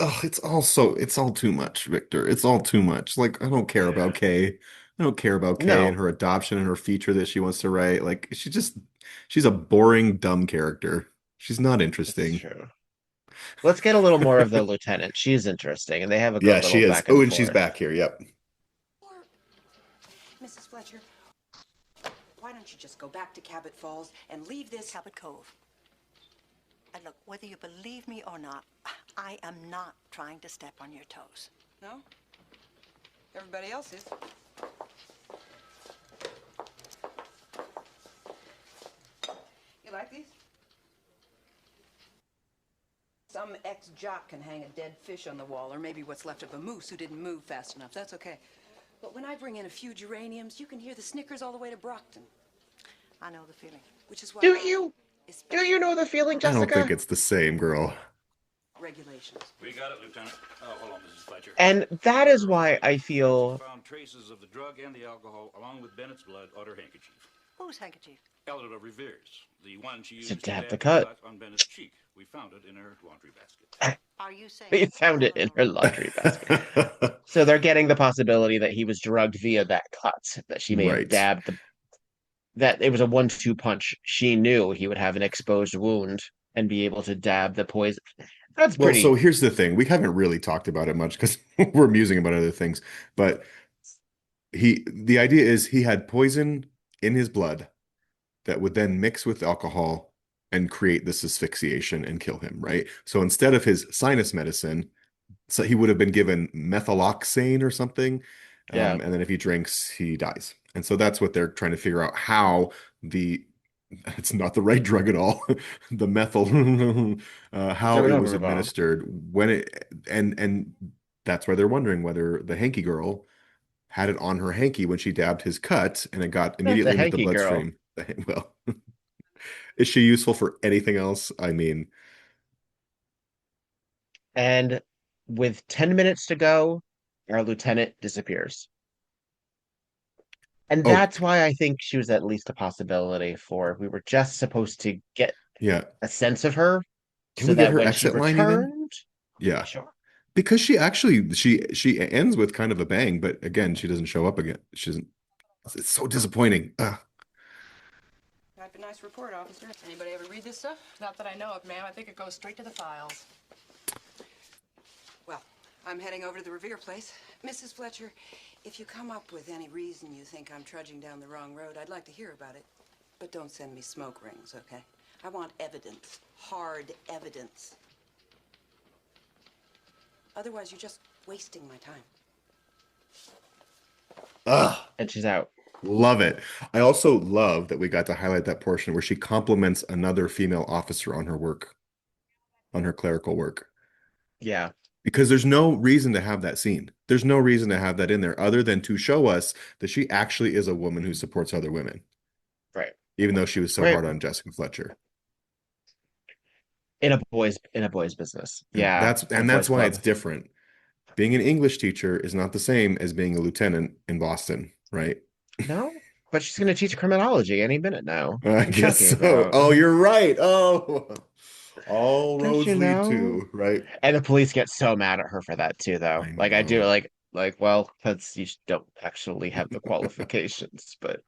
all too much, Victor. It's all too much. Like I don't care about Kay. I don't care about Kay and No, her adoption and her feature that she wants to write. Like she's a boring, dumb character. She's not it's interesting. true. Let's get a little more of the lieutenant. She's interesting, and they have a good Yeah, she little is. back Oh, and and she's forth. back here. Yep. Mrs. Fletcher, why don't you just go back to Cabot Falls and leave this Cabot Cove? And look, whether you believe me or not, I am not trying to step on your toes. No? Everybody else is. You like these? Some ex-jock can hang a dead fish on the wall, or maybe what's left of a moose who didn't move fast enough. That's okay. But when I bring in a few geraniums, you can hear the snickers all the way to Brockton. I know the feeling. Which is why Do you know the feeling, I don't think Jessica? it's the same, girl. regulations. We got it, Lieutenant. Oh, hold on, Mrs. Fletcher. And that is why I feel Found traces of the drug and the alcohol, along with Bennett's blood, on her handkerchief. Whose handkerchief? Eleanor Revere's, the one she used to to dab dab the cut. on Bennett's cheek. We found it in her laundry basket. Are you saying They found it in her laundry basket. So they're getting the possibility that he was drugged via that cut, that she may have Right. dabbed that it was a 1-2 punch. She knew he would have an exposed wound and be able to dab the poison. That's Well, so pretty. here's the thing. We haven't really talked about it much because we're musing about other things. But the idea is he had poison in his blood that would then mix with alcohol and create this asphyxiation and kill him, right? So instead of his sinus medicine, so he would have been given methyloxane or something. Yeah. And then if he drinks, he dies. And so that's what they're trying to figure out how the it's not the right drug at all. The methyl, how So it no, was Bob. administered when it, and that's why they're wondering whether the hanky girl had it on her hanky when she dabbed his cut and it got The immediately into the hanky girl. bloodstream. Well, is she useful for anything else? I mean, And with 10 minutes to go, our lieutenant disappears. And oh, that's why I think she was at least a possibility for we were just supposed to get yeah. a sense of her Can so we get that her when she exit line even? returned, Yeah. sure. Because she actually she ends with kind of a bang, but again, she doesn't show up again. She doesn't. It's so disappointing. Ugh. Type a nice report, officer. Anybody ever read this stuff? Not that I know of, ma'am. I think it goes straight to the files. Well, I'm heading over to the Revere place. Mrs. Fletcher, if you come up with any reason you think I'm trudging down the wrong road, I'd like to hear about it. But don't send me smoke rings, okay? I want evidence. Hard evidence. Otherwise, you're just wasting my time. Ugh. And she's out. Love it. I also love that we got to highlight that portion where she compliments another female officer on her work, on her clerical work. Yeah. Because there's no reason to have that scene. There's no reason to have that in there other than to show us that she actually is a woman who supports other women, Right. even though she was so Right. hard on Jessica Fletcher. In a boy's business. And Yeah. that's In a and boys' that's why club. it's different. Being an English teacher is not the same as being a lieutenant in Boston, right? No, but she's going to teach criminology any minute now. I What are you guess talking so. about? Oh, you're right. Oh, all Don't roads you lead know? to, right? And the police get so mad at her for that too, though. I Like I do, know. well, because you don't actually have the qualifications, but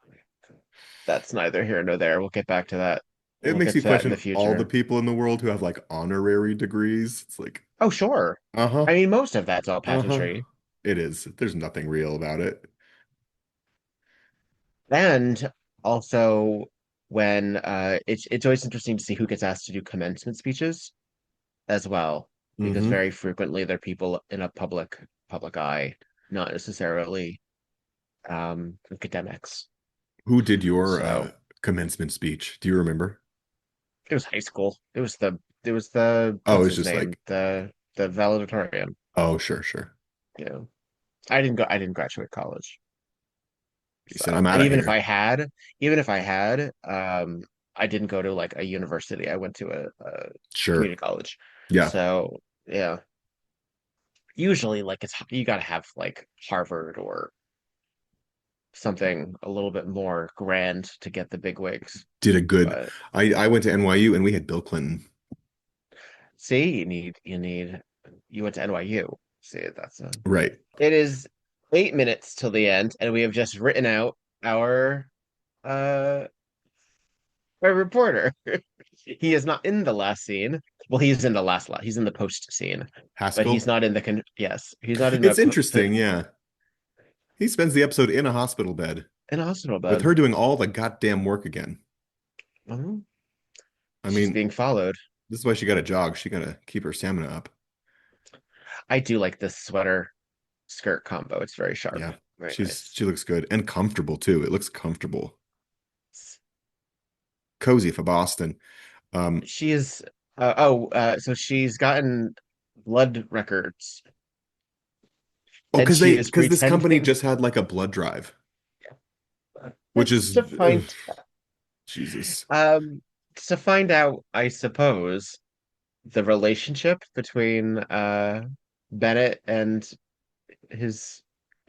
that's neither here nor there. We'll get back to that. It We'll makes get you to that in question the all the future. people in the world who have like honorary degrees. It's like, Oh, sure. uh-huh, I mean, most of that's all uh-huh. pageantry. It is. There's nothing real about it. And also when it's always interesting to see who gets asked to do commencement speeches as well, because Hmm. very frequently they're people in a public eye, not necessarily academics. Who did your So commencement speech? Do you remember? it was high school. It was the Oh, what's it's his just name? like, The valedictorian. oh, sure, sure. You know, I didn't graduate college. He said, I'm So, out and of even if here. I had, even if I had, I didn't go to like a university. I went to a Sure. community college. Yeah. So yeah, usually like it's you got to have like Harvard or something a little bit more grand to get the big wigs. Did a good. But I went to NYU and we had Bill Clinton. see, you went to NYU. See, Right. it is 8 minutes till the end, and we have just written out uh our reporter. He is not in the last scene. Well, he's in the he's in the post scene, but he's Haskell. not in yes, he's not in It's interesting. Yeah. He spends the episode in a hospital bed in a hospital with bed. her doing all the goddamn work again. Mhm. I She's mean, being followed. this is why she got to jog. She got to keep her stamina up. I do like this sweater skirt combo. It's very sharp. Yeah. Very She nice. looks good and comfortable too. It looks comfortable. Cozy for Boston. She is so she's gotten blood records Oh, and she is because this company pretending just had like a blood drive, which it's is to find Jesus. um to find out, I suppose, the relationship between Bennett and his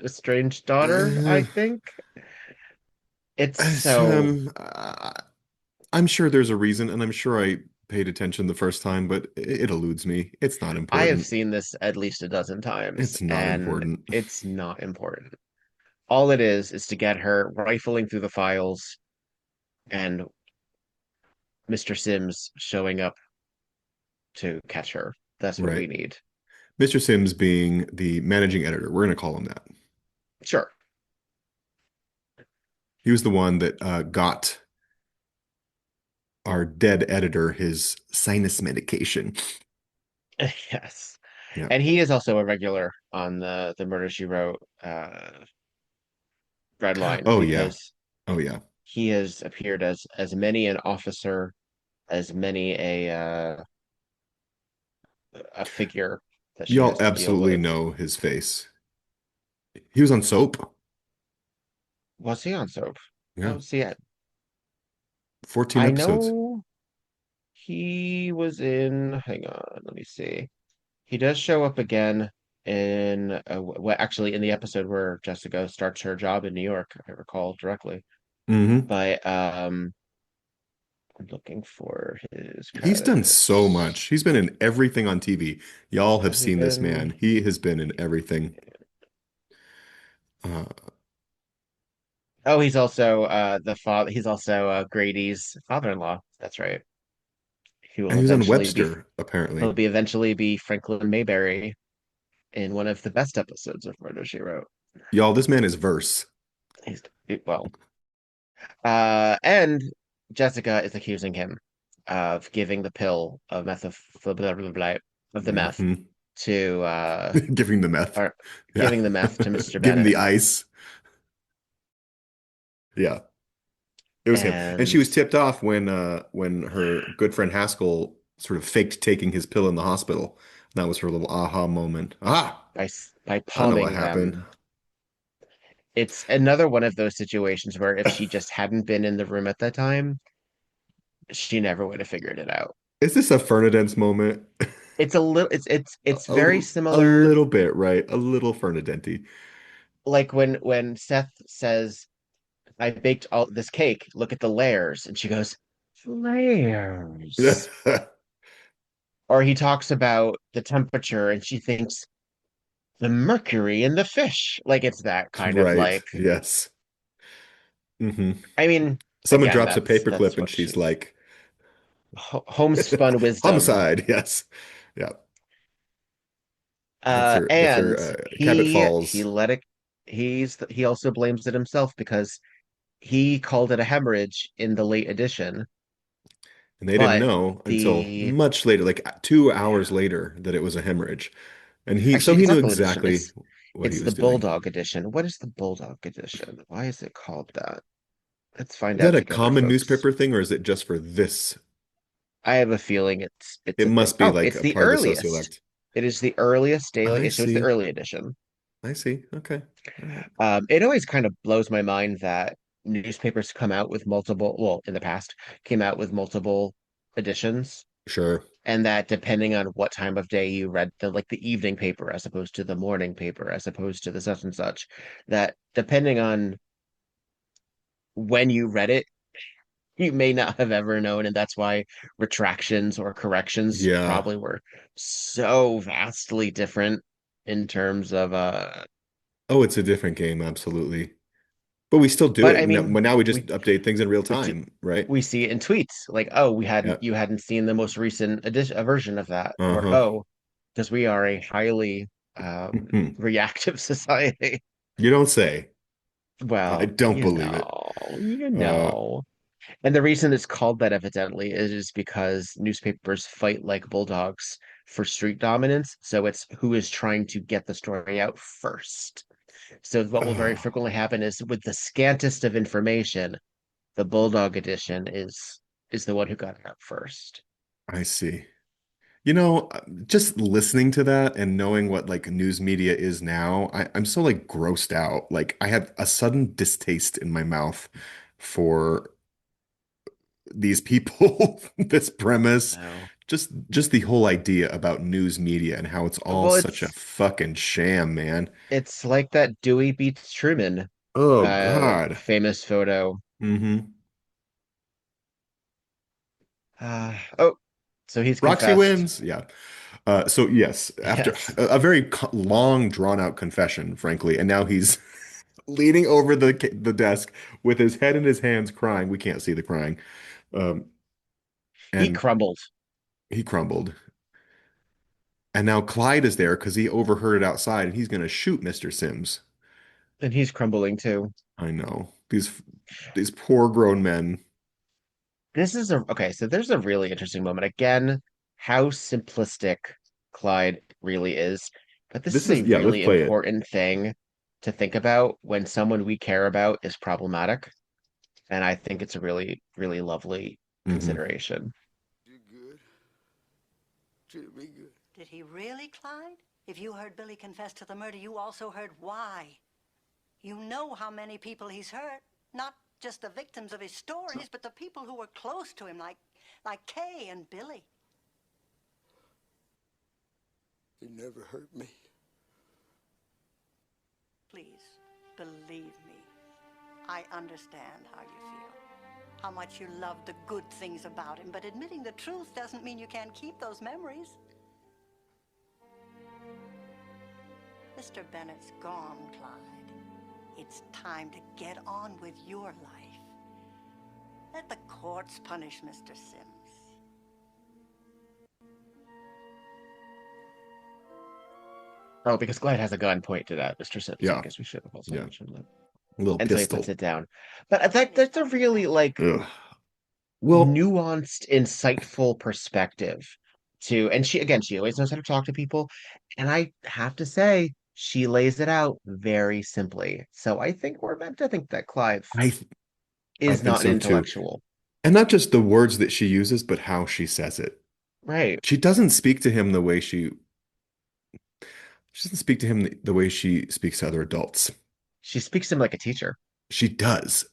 estranged daughter, I Uh, think. It's it's, so I'm sure there's a reason, and I'm sure I paid attention the first time, but it eludes me. It's not I have important. seen this at least a dozen times, It's not and important. it's not important. All it is to get her rifling through the files and Mr. Sims showing up to catch her. That's what we Right. need. Mr. Sims being the managing editor. We're going to call him that. Sure. He was the one that got our dead editor his sinus medication. Yes. Yeah. And he is also a regular on the Murder She Wrote Red Line Oh yeah. because Oh yeah. he has appeared as many an officer, as many a figure that she Y'all has to deal absolutely with. know his face. He was on Soap. Was he on soap? I Yeah. don't see it. 14 I episodes. know he was in. Hang on, let me see. He does show up again in well, actually in the episode where Jessica starts her job in New York, if I recall directly. Hmm. But I'm looking for his He's done so credits. much. He's been in everything on TV. Y'all have Has he seen this been? man. He has been in everything. Uh, Oh, he's also the father. He's also Grady's father-in-law. That's right. He and will he was on eventually be. Webster, apparently. He'll be eventually be Franklin Mayberry in one of the best episodes of Murder She Wrote. Y'all, this man is verse. He's well, and Jessica is accusing him of giving the pill of meth of blah, blah, blah, blah, of the meth Hmm. to Giving the meth. or Yeah. giving the meth to Mr. Giving the Bennett, ice. Yeah. It was him. And she and was tipped off when her good friend Haskell sort of faked taking his pill in the hospital. That was her little aha moment. Ah, by I know what palming them. happened. It's another one of those situations where if she just hadn't been in the room at that time, she never would have figured it out. Is this a Fernandez moment? It's a little it's very A similar, little bit, right? A little Fernandenti. like when Seth says, I baked all this cake, look at the layers, and she goes, layers. Or he talks about the temperature and she thinks the mercury in the fish. Like it's that kind of Right. like, Yes. Hmm. I mean, Someone again, drops a that's paperclip and what she's she's like, homespun wisdom. homicide. Yes. Yeah. That's And her Cabot he Falls. let it. He also blames it himself because he called it a hemorrhage in the late edition, And they didn't but know until the much later, like 2 hours later, that it was a hemorrhage. And actually he it's knew not the late edition. exactly what he It's the was doing. Bulldog edition. What is the Bulldog edition? Why is it called that? Let's find Is that out a together, common folks. newspaper thing or is it just for this? I have a feeling it's It a thing. must be Oh, like it's a the part of the earliest. sociolect. It is the earliest daily I issue. It's the see. early edition. I see. Okay. All right. It always kind of blows my mind that newspapers come out with multiple, well, in the past, came out with multiple editions, Sure. and that depending on what time of day you read the like the evening paper as opposed to the morning paper as opposed to the such and such, that depending on when you read it, you may not have ever known, and that's why retractions or corrections Yeah. probably were so vastly different in terms of Oh, it's a different game, absolutely. But we still do but it. I mean But now we just we update things in real but time, right? we see it in tweets like, oh, Yeah. you hadn't seen the most recent edition a version of that, or Uh-huh. oh, because we are a highly Mhm. reactive society. You don't say. I Well, don't believe it. you Uh, know. And the reason it's called that evidently is because newspapers fight like bulldogs for street dominance. So it's who is trying to get the story out first. So what will very oh, frequently happen is with the scantest of information, the bulldog edition is the one who got it out first. I see. Just listening to that and knowing what like news media is now, I'm so like grossed out. Like I have a sudden distaste in my mouth for these people, this premise, No. just the whole idea about news media and how it's all Well, such a fucking sham, man. it's like that Dewey beats Truman Oh God. famous photo. Hmm. Oh, So he's Roxy confessed. wins. Yeah. So yes, after Yes. a very long, drawn out confession, frankly, and now he's leaning over the desk with his head in his hands, crying. We can't see the crying. Um, He and crumbled. he crumbled. And now Clyde is there because he overheard it outside, and he's going to shoot Mr. Sims. And he's crumbling too. I know these poor grown men. This is a okay, so there's a really interesting moment. Again, how simplistic Clyde really is. But this This is a is yeah. Let's really play it. important thing to think about when someone we care about is problematic. And I think it's a really, really lovely Hmm. consideration. You good? Treat me good. Did he really, Clyde? If you heard Billy confess to the murder, you also heard why. You know how many people he's hurt. Not just the victims of his stories, but the people who were close to him, like Kay and Billy. He never hurt me. Please, believe me. I understand how you feel. How much you love the good things about him, but admitting the truth doesn't mean you can't keep those memories. Mr. Bennett's gone, Clyde. It's time to get on with your life. Let the courts punish Mr. Sims. Oh, because Clyde has a gun point to that, Mr. Sims. I Yeah, guess we should have also yeah. mentioned that. A little And so he puts pistol. it down. But that's a really like Ugh. Well, nuanced, insightful perspective to, and she always knows how to talk to people. And I have to say, she lays it out very simply. So I think we're meant to think that Clive I I is think not an so too. intellectual. And not just the words that she uses, but how she says it. Right. She doesn't speak to him the way she doesn't speak to him the way she speaks to other adults. She speaks to him like a teacher. She does.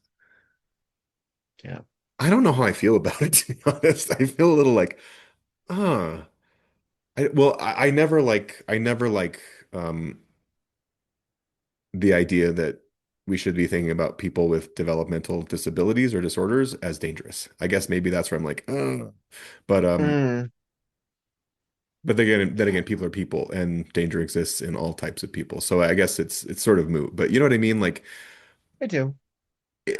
Yeah. I don't know how I feel about it, to be honest. I feel a little like, ah, I never like um the idea that we should be thinking about people with developmental disabilities or disorders as dangerous. I guess maybe that's where I'm like, but Mm, then again, people are people, and danger exists in all types of people. So I guess it's sort of moot. But you know what I mean? Like, I do.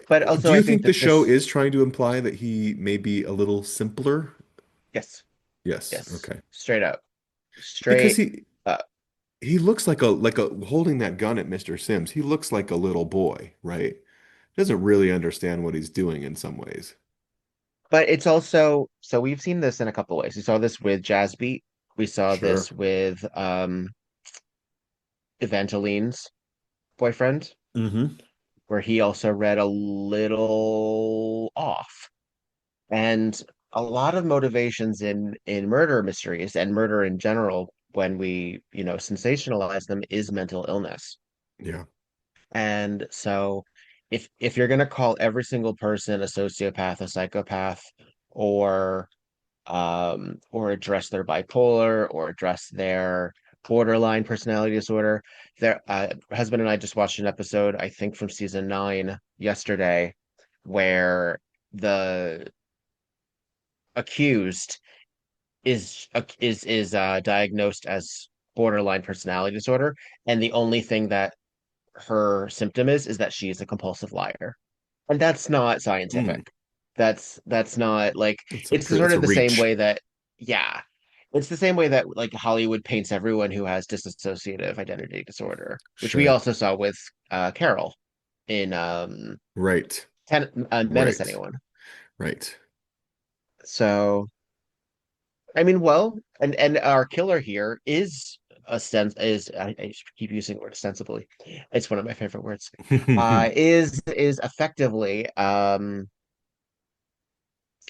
But do also I you think think the that show this, is trying to imply that he may be a little simpler? yes, Yes. yes, Okay. straight up. Because Straight up. he looks like a holding that gun at Mr. Sims. He looks like a little boy, right? Doesn't really understand what he's doing in some ways. But it's also, so we've seen this in a couple ways. We saw this with Jazz Beat. We saw Sure. this with Evangeline's boyfriend, Hmm. where he also read a little off. And a lot of motivations in murder mysteries and murder in general, when we, sensationalize them, is mental illness. Yeah. And so if you're gonna call every single person a sociopath, a psychopath, or or address their bipolar or address their borderline personality disorder. Their husband and I just watched an episode, I think from season 9 yesterday, where the accused is diagnosed as borderline personality disorder, and the only thing that her symptom is that she is a compulsive liar. And that's not Mm. scientific. That's not like, it's sort It's a of the same reach. way that, yeah, it's the same way that like Hollywood paints everyone who has dissociative identity disorder, which we Sure. also saw with Carol in Right. Menace Right. Anyone. Right. So I mean, well, and our killer here is a sense is I keep using the word ostensibly. It's one of my favorite words. Is effectively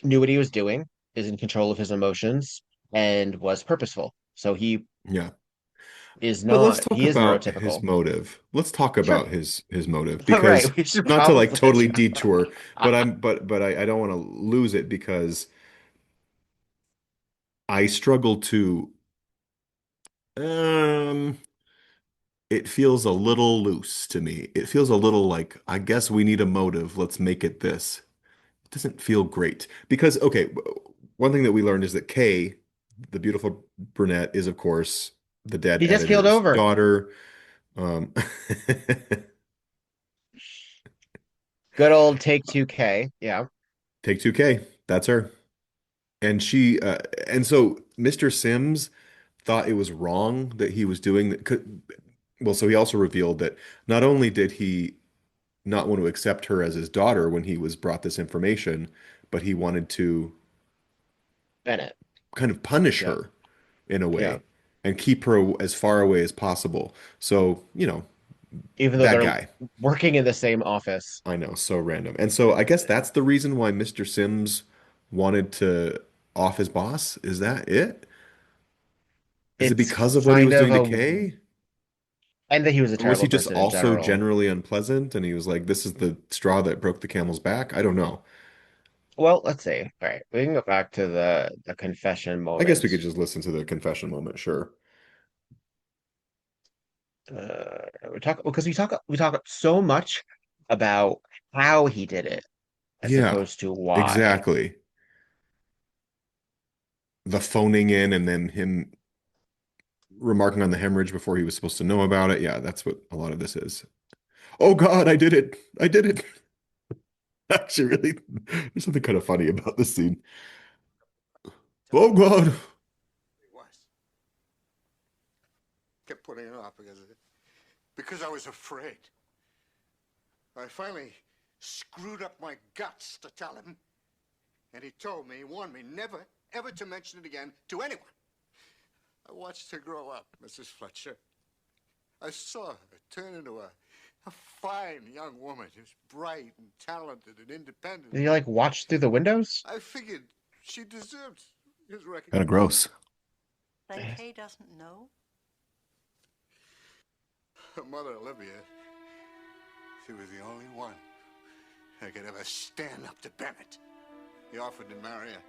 knew what he was doing, is in control of his emotions, and was purposeful. So Yeah. But let's talk he is about his neurotypical. motive. Let's talk Sure. about his motive because Right. We should not to like probably totally address. detour, but I don't want to lose it because I struggle to um it feels a little loose to me. It feels a little like I guess we need a motive. Let's make it this. It doesn't feel great because okay, one thing that we learned is that Kay, the beautiful brunette, is of course the dead He just keeled editor's over. daughter. Um, Good old Take Two K. Yeah. Take two K, that's her. And and so Mr. Sims thought it was wrong that he was doing that. Well, so he also revealed that not only did he not want to accept her as his daughter when he was brought this information, but he wanted to Bennett. kind of punish Yeah. her in a Yeah. way and keep her as far away as possible. So, Even though that they're guy, working in the same office. I know, so random. And so I guess that's the reason why Mr. Sims wanted to off his boss. Is that it? Is it It's because of what he kind was of doing to a, Kay? and that he was a Or was terrible he just person in also general. generally unpleasant and he was like, this is the straw that broke the camel's back? I don't know. Well, let's see. All right, we can go back to the confession I guess we moment. could just listen to the confession moment, sure. We talk because we talk so much about how he did it as Yeah, opposed to why. exactly. The phoning in and then him remarking on the hemorrhage before he was supposed to know about it. Yeah, that's what a lot of this is. Oh God, I did it. I did it. Actually, really, there's something kind of funny about this scene. Oh God. It was. Kept putting it off because I was afraid. I finally screwed up my guts to tell him. And he told me, he warned me never, ever to mention it again to anyone. I watched her grow up, Mrs. Fletcher. I saw her turn into a fine young woman who's bright and talented and independent. Did you like watch through the windows? I figured she deserved his Kind recognition. of gross. Then Kay doesn't know? Her mother, Olivia, she was the only one that could ever stand up to Bennett. He offered to marry her.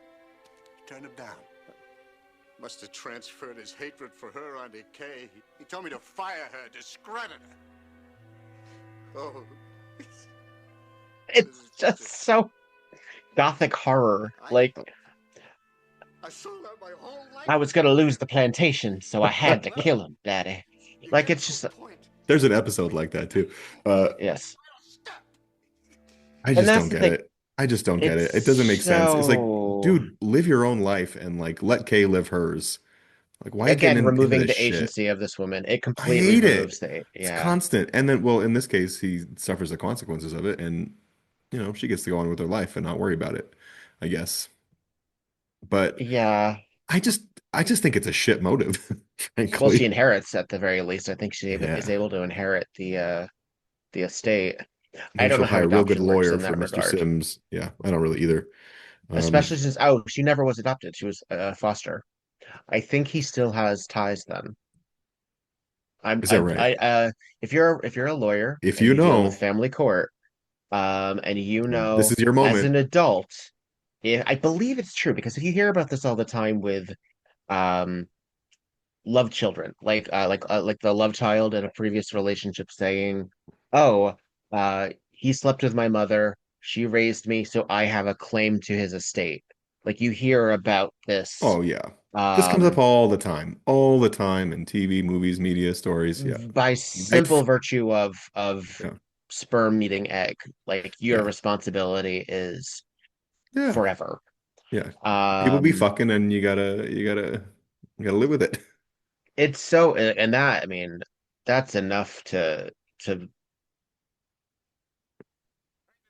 Turned him down. Must have transferred his hatred for her onto Kay. He told me to fire her, discredit her. Oh, It's Mrs. just Fletcher, so gothic horror. Like I saw that my whole life. I was gonna lose the plantation, so I had to kill him, Daddy. You Like get it's to just a point. There's an episode like that too. yes. Step. I And just that's don't the get thing. it. I just don't get It's it. It doesn't make sense. It's like, so dude, live your own life and like let Kay live hers. Like, why are you getting again into removing this the shit? agency of this woman. It I completely hate it. removes the It's yeah. constant. And then, well, in this case, he suffers the consequences of it, and she gets to go on with her life and not worry about it, I guess. But Yeah. I just, I just think it's a shit motive, Well, she frankly. inherits at the very least. I think is Yeah. able to inherit the estate. I Maybe don't she'll know how hire a real good adoption works lawyer in for that Mr. regard. Sims. Yeah, I don't really either. Um, Especially since she never was adopted. She was foster. I think he still has ties then. is that right? If you're a lawyer If and you you deal with know, family court, and you this know is your as moment. an adult, I believe it's true because if you hear about this all the time with um love children, like the love child in a previous relationship saying, "Oh, he slept with my mother, she raised me, so I have a claim to his estate." Like you hear about this Oh yeah. This comes up um all the time in TV, movies, media stories. Yeah. by Life. simple virtue of Yeah. sperm meeting egg. Like your Yeah. responsibility is Yeah. forever. Yeah. People be Um, fucking and you gotta live with it. it's so and that I mean that's enough to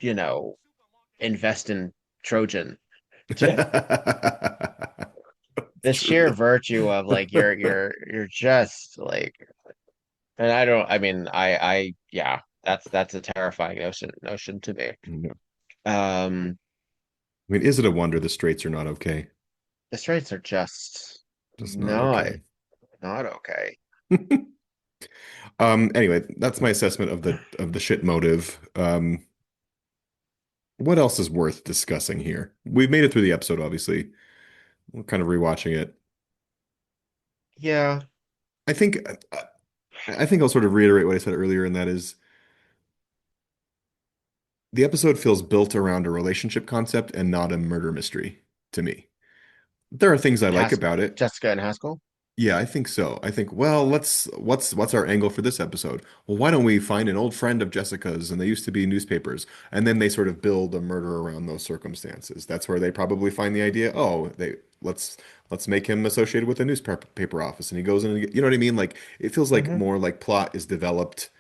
you know invest in Trojan. The sheer True. virtue of like you're just like and I don't I mean I yeah that's a terrifying notion to me. Yeah. Um I mean, is it a wonder the straights are not okay? the straights are just Just not not okay. not okay. Anyway, that's my assessment of the shit motive. What else is worth discussing here? We've made it through the episode, obviously. We're kind of rewatching it. Yeah. I think I think I'll sort of reiterate what I said earlier, and that is the episode feels built around a relationship concept and not a murder mystery to me. There are things I like Has about it. Jessica and Haskell. Yeah, I think so. I think, well, what's our angle for this episode? Well, why don't we find an old friend of Jessica's and they used to be newspapers, and then they sort of build a murder around those circumstances. That's where they probably find the idea, oh, they let's make him associated with a newspaper office and he goes in and you know what I mean? Like it feels like Hmm. more like plot is developed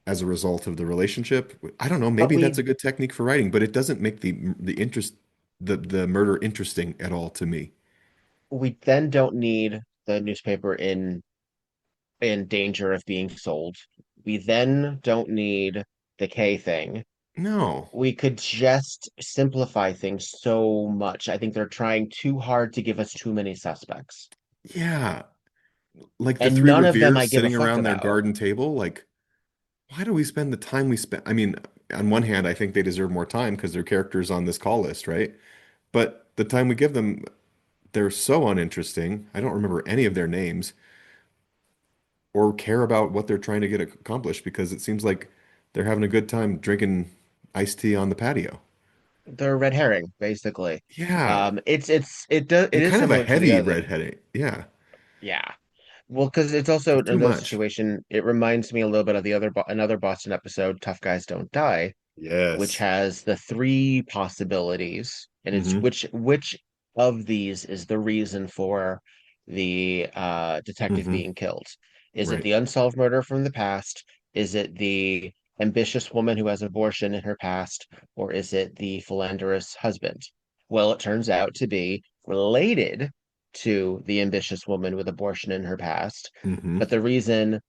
as a result of the relationship. I don't know, But maybe that's a good technique for writing, but it doesn't make the murder interesting at all to me. we then don't need the newspaper in danger of being sold. We then don't need the K thing. No. We could just simplify things so much. I think they're trying too hard to give us too many suspects. Yeah. Like the And three none of them I Reveres give a sitting fuck around their about. garden table, like, why do we spend the time we spend? I mean, on one hand, I think they deserve more time because they're characters on this call list, right? But the time we give them, they're so uninteresting. I don't remember any of their names or care about what they're trying to get accomplished because it seems like they're having a good time drinking iced tea on the patio. They're a red herring, basically. Yeah, It and is kind of a similar to the heavy other. redheading. Yeah, Yeah. Well, because it's also like too another much. situation. It reminds me a little bit of the other another Boston episode, Tough Guys Don't Die, which Yes. has the three possibilities, and it's Hmm. which of these is the reason for the detective Hmm. being killed? Is it Right. the unsolved murder from the past? Is it the ambitious woman who has abortion in her past, or is it the philanderous husband? Well, it turns out to be related to the ambitious woman with abortion in her past, Hmm. but the reason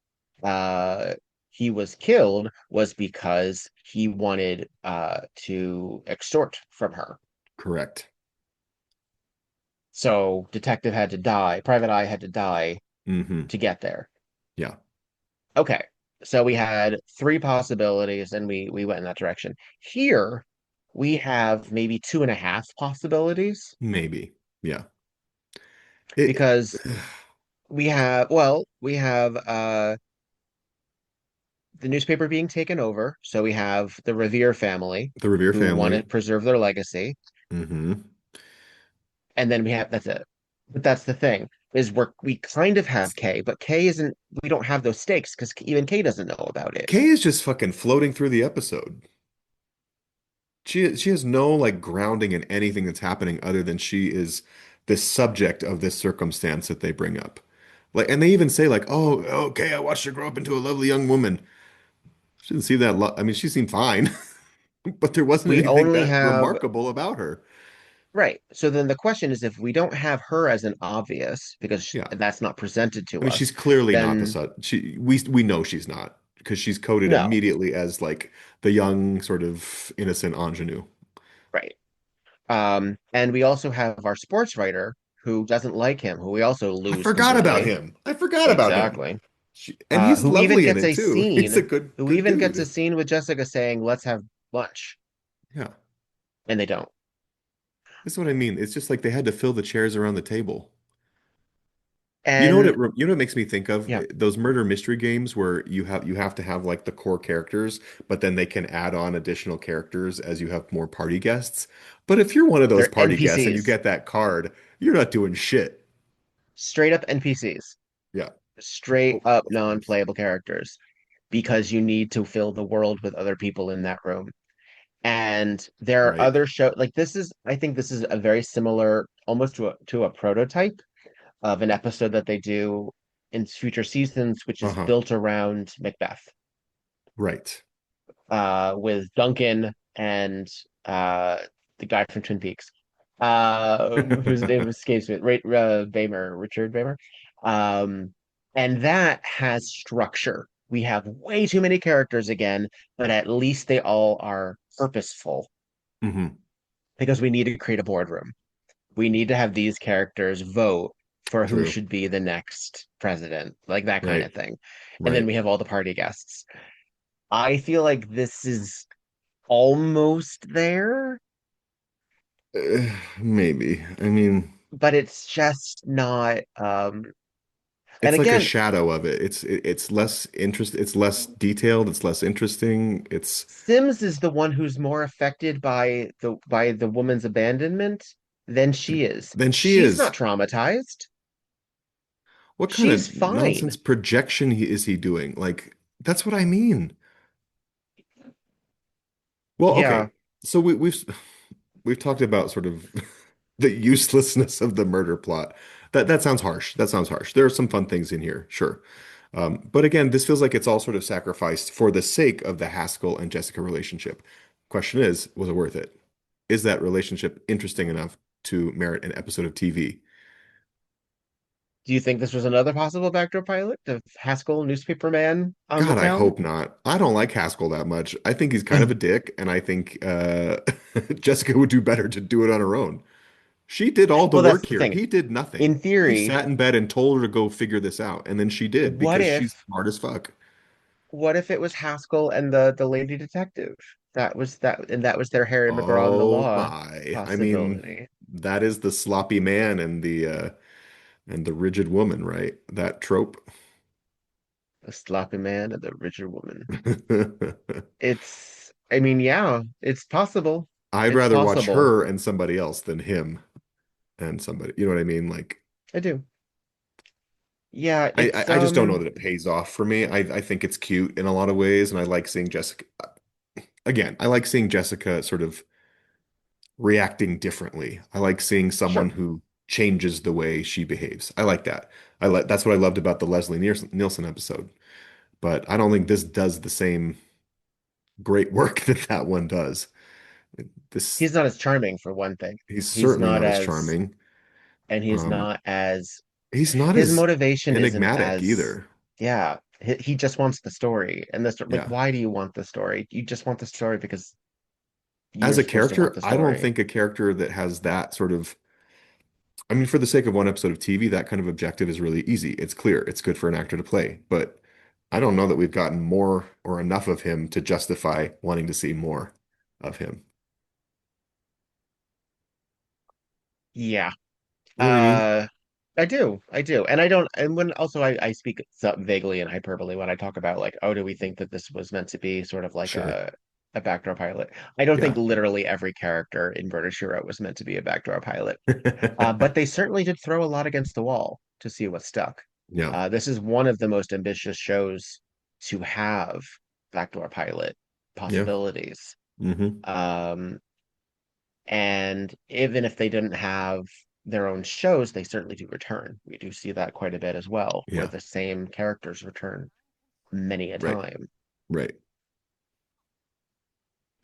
uh he was killed was because he wanted to extort from her. Correct. So detective had to die, private eye had to die Hmm. to get there. Yeah, Okay. So we had three possibilities and we went in that direction. Here we have maybe two and a half possibilities maybe. Yeah. It, because we have the newspaper being taken over. So we have the Revere family the Revere who want to family. preserve their legacy. Hmm. And then we have that's it. But that's the thing is we kind of have K, but K isn't. We don't have those stakes because even K doesn't know about it. Kay is just fucking floating through the episode. She has no like grounding in anything that's happening other than she is the subject of this circumstance that they bring up. Like, and they even say like, "Oh, okay, I watched her grow up into a lovely young woman." She didn't see that. I mean, she seemed fine, but there wasn't We anything only that have remarkable about her. right. So then the question is, if we don't have her as an obvious because Yeah, that's not presented I to mean, us, she's clearly not the then sub. We know she's not because she's coded no, immediately as like the young sort of innocent ingenue. right. And we also have our sports writer who doesn't like him, who we also I lose forgot about completely. him. I forgot about him. Exactly. And he's Who even lovely in gets it a too. He's scene, a good who good even gets a dude. scene with Jessica saying, "Let's have lunch," Yeah. and they don't. That's what I mean. It's just like they had to fill the chairs around the table. And You know what it makes me think of? yeah, Those murder mystery games where you have to have like the core characters, but then they can add on additional characters as you have more party guests. But if you're one of those they're party guests and you NPCs, get that card, you're not doing shit. straight up NPCs, Yeah. straight Oh, up of course. non-playable characters, because you need to fill the world with other people in that room. And there are Right. other show like this is I think this is a very similar almost to a prototype of an episode that they do in future seasons, which is Uh-huh. built around Macbeth, Right. with Duncan and uh, the guy from Twin Peaks, whose name escapes me, Bamer, Richard Bamer. Um, and that has structure. We have way too many characters again, but at least they all are purposeful Hmm. because we need to create a boardroom. We need to have these characters vote for who True. should be the next president, like that kind Right. of thing. And then Right. we have all the party guests. I feel like this is almost there, Maybe. I mean, but it's just not. And it's like a again, shadow of it. It's less interest. It's less detailed. It's less interesting. It's Sims is the one who's more affected by the woman's abandonment. then she is. Then she She's is. not traumatized. What kind She's of fine. nonsense projection is he doing? Like, that's what I mean. Well, Yeah. okay. So we've talked about sort of the uselessness of the murder plot. That sounds harsh. That sounds harsh. There are some fun things in here, sure. But again, this feels like it's all sort of sacrificed for the sake of the Haskell and Jessica relationship. Question is, was it worth it? Is that relationship interesting enough to merit an episode of TV? Do you think this was another possible backdoor pilot of Haskell, newspaper man on the God, I town? hope not. I don't like Haskell that much. I think he's kind of a dick, and I think Jessica would do better to do it on her own. She did all the Well, that's work the here. thing. He did nothing. In He theory, sat in bed and told her to go figure this out, and then she did what because if she's smart as fuck. what if it was Haskell and the lady detective? That was their Harry McGraw in the Oh law my. I mean, possibility. that is the sloppy man and the rigid woman, right? That trope. The sloppy man and the richer woman. I mean, yeah, it's possible. I'd It's rather watch possible. her and somebody else than him and somebody. You know what I mean? Like I do. Yeah, it's I just don't know that it pays off for me. I think it's cute in a lot of ways, and I like seeing Jessica. Again, I like seeing Jessica sort of reacting differently. I like seeing someone sure. who changes the way she behaves. I like that. That's what I loved about the Leslie Nielsen episode. But I don't think this does the same great work that that one does. This He's not as charming for one thing. He's He's certainly not not as as charming. and he's Um, not as he's not his as motivation isn't enigmatic as either. yeah, he just wants the story. And this like Yeah. why do you want the story? You just want the story because As you're a supposed to want character, the I don't story. think a character that has that sort of, I mean, for the sake of one episode of TV, that kind of objective is really easy. It's clear. It's good for an actor to play. But I don't know that we've gotten more or enough of him to justify wanting to see more of him. Yeah. You know what I mean? Uh I do. And I don't and when also I speak vaguely in hyperbole when I talk about like, oh, do we think that this was meant to be sort of like Sure. a backdoor pilot? I don't think Yeah. literally every character in Murder, She Wrote was meant to be a backdoor pilot. But they certainly did throw a lot against the wall to see what stuck. Yeah. This is one of the most ambitious shows to have backdoor pilot Yeah. possibilities. Hmm. Um, and even if they didn't have their own shows, they certainly do return. We do see that quite a bit as well, where Yeah. the same characters return many a Right. time. Right.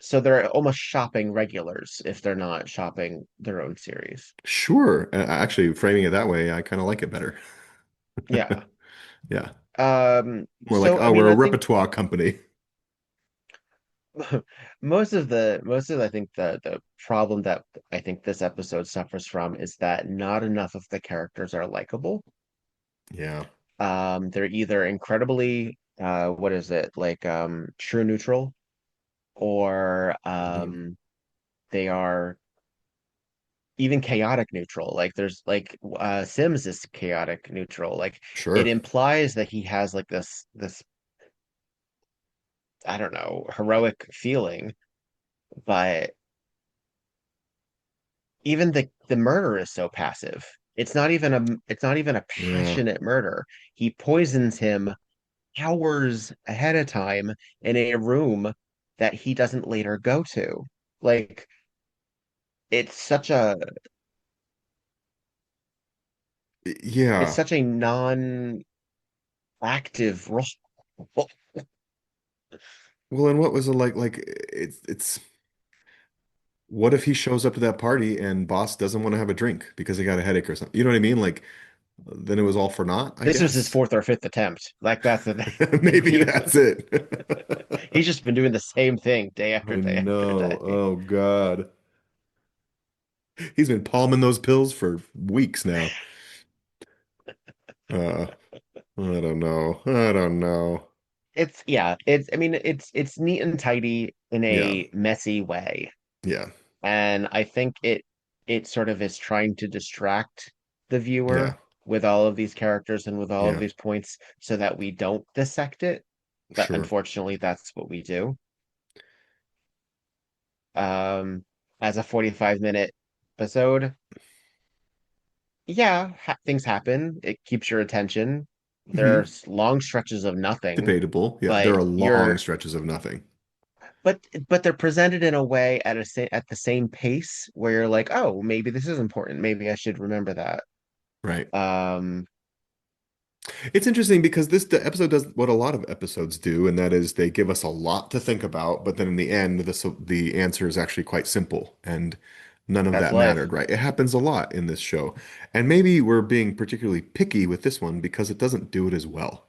So they're almost shopping regulars if they're not shopping their own series. Sure. Actually, framing it that way, I kind of like it better. Yeah. Yeah. More like, So I oh, mean, we're a I think repertoire company. most of I think the problem that I think this episode suffers from is that not enough of the characters are likable. Yeah. They're either incredibly what is it like true neutral or Mhm. they are even chaotic neutral. Like there's like Sims is chaotic neutral. Like it Sure. implies that he has like this I don't know heroic feeling, but even the murder is so passive. It's not even a Yeah. passionate murder. He poisons him hours ahead of time in a room that he doesn't later go to. Like it's such a it's Yeah. such a non-active role. Well, and what was it like? Like it's what if he shows up to that party and boss doesn't want to have a drink because he got a headache or something? You know what I mean? Like then it was all for naught, I This was his guess. fourth or fifth attempt. Like that's the thing. Maybe that's it. He's just been doing the same thing day I after day after know. day. Oh God. He's been palming those pills for weeks now. Uh, I don't know. I don't know. It's I mean it's neat and tidy in Yeah. a messy way. Yeah. And I think it sort of is trying to distract the Yeah. viewer with all of these characters and with all of Yeah. these points so that we don't dissect it. But Sure. unfortunately, that's what we do. Um, as a 45-minute episode, yeah, things happen. It keeps your attention. Hmm. There's long stretches of nothing, Debatable. Yeah, there but are long you're stretches of nothing. but but they're presented in a way at the same pace where you're like, oh, maybe this is important. Maybe I should remember that. Right. Um, It's interesting because the episode does what a lot of episodes do, and that is they give us a lot to think about, but then in the end, the answer is actually quite simple, and none of that's that life. mattered, right? It happens a lot in this show, and maybe we're being particularly picky with this one because it doesn't do it as well.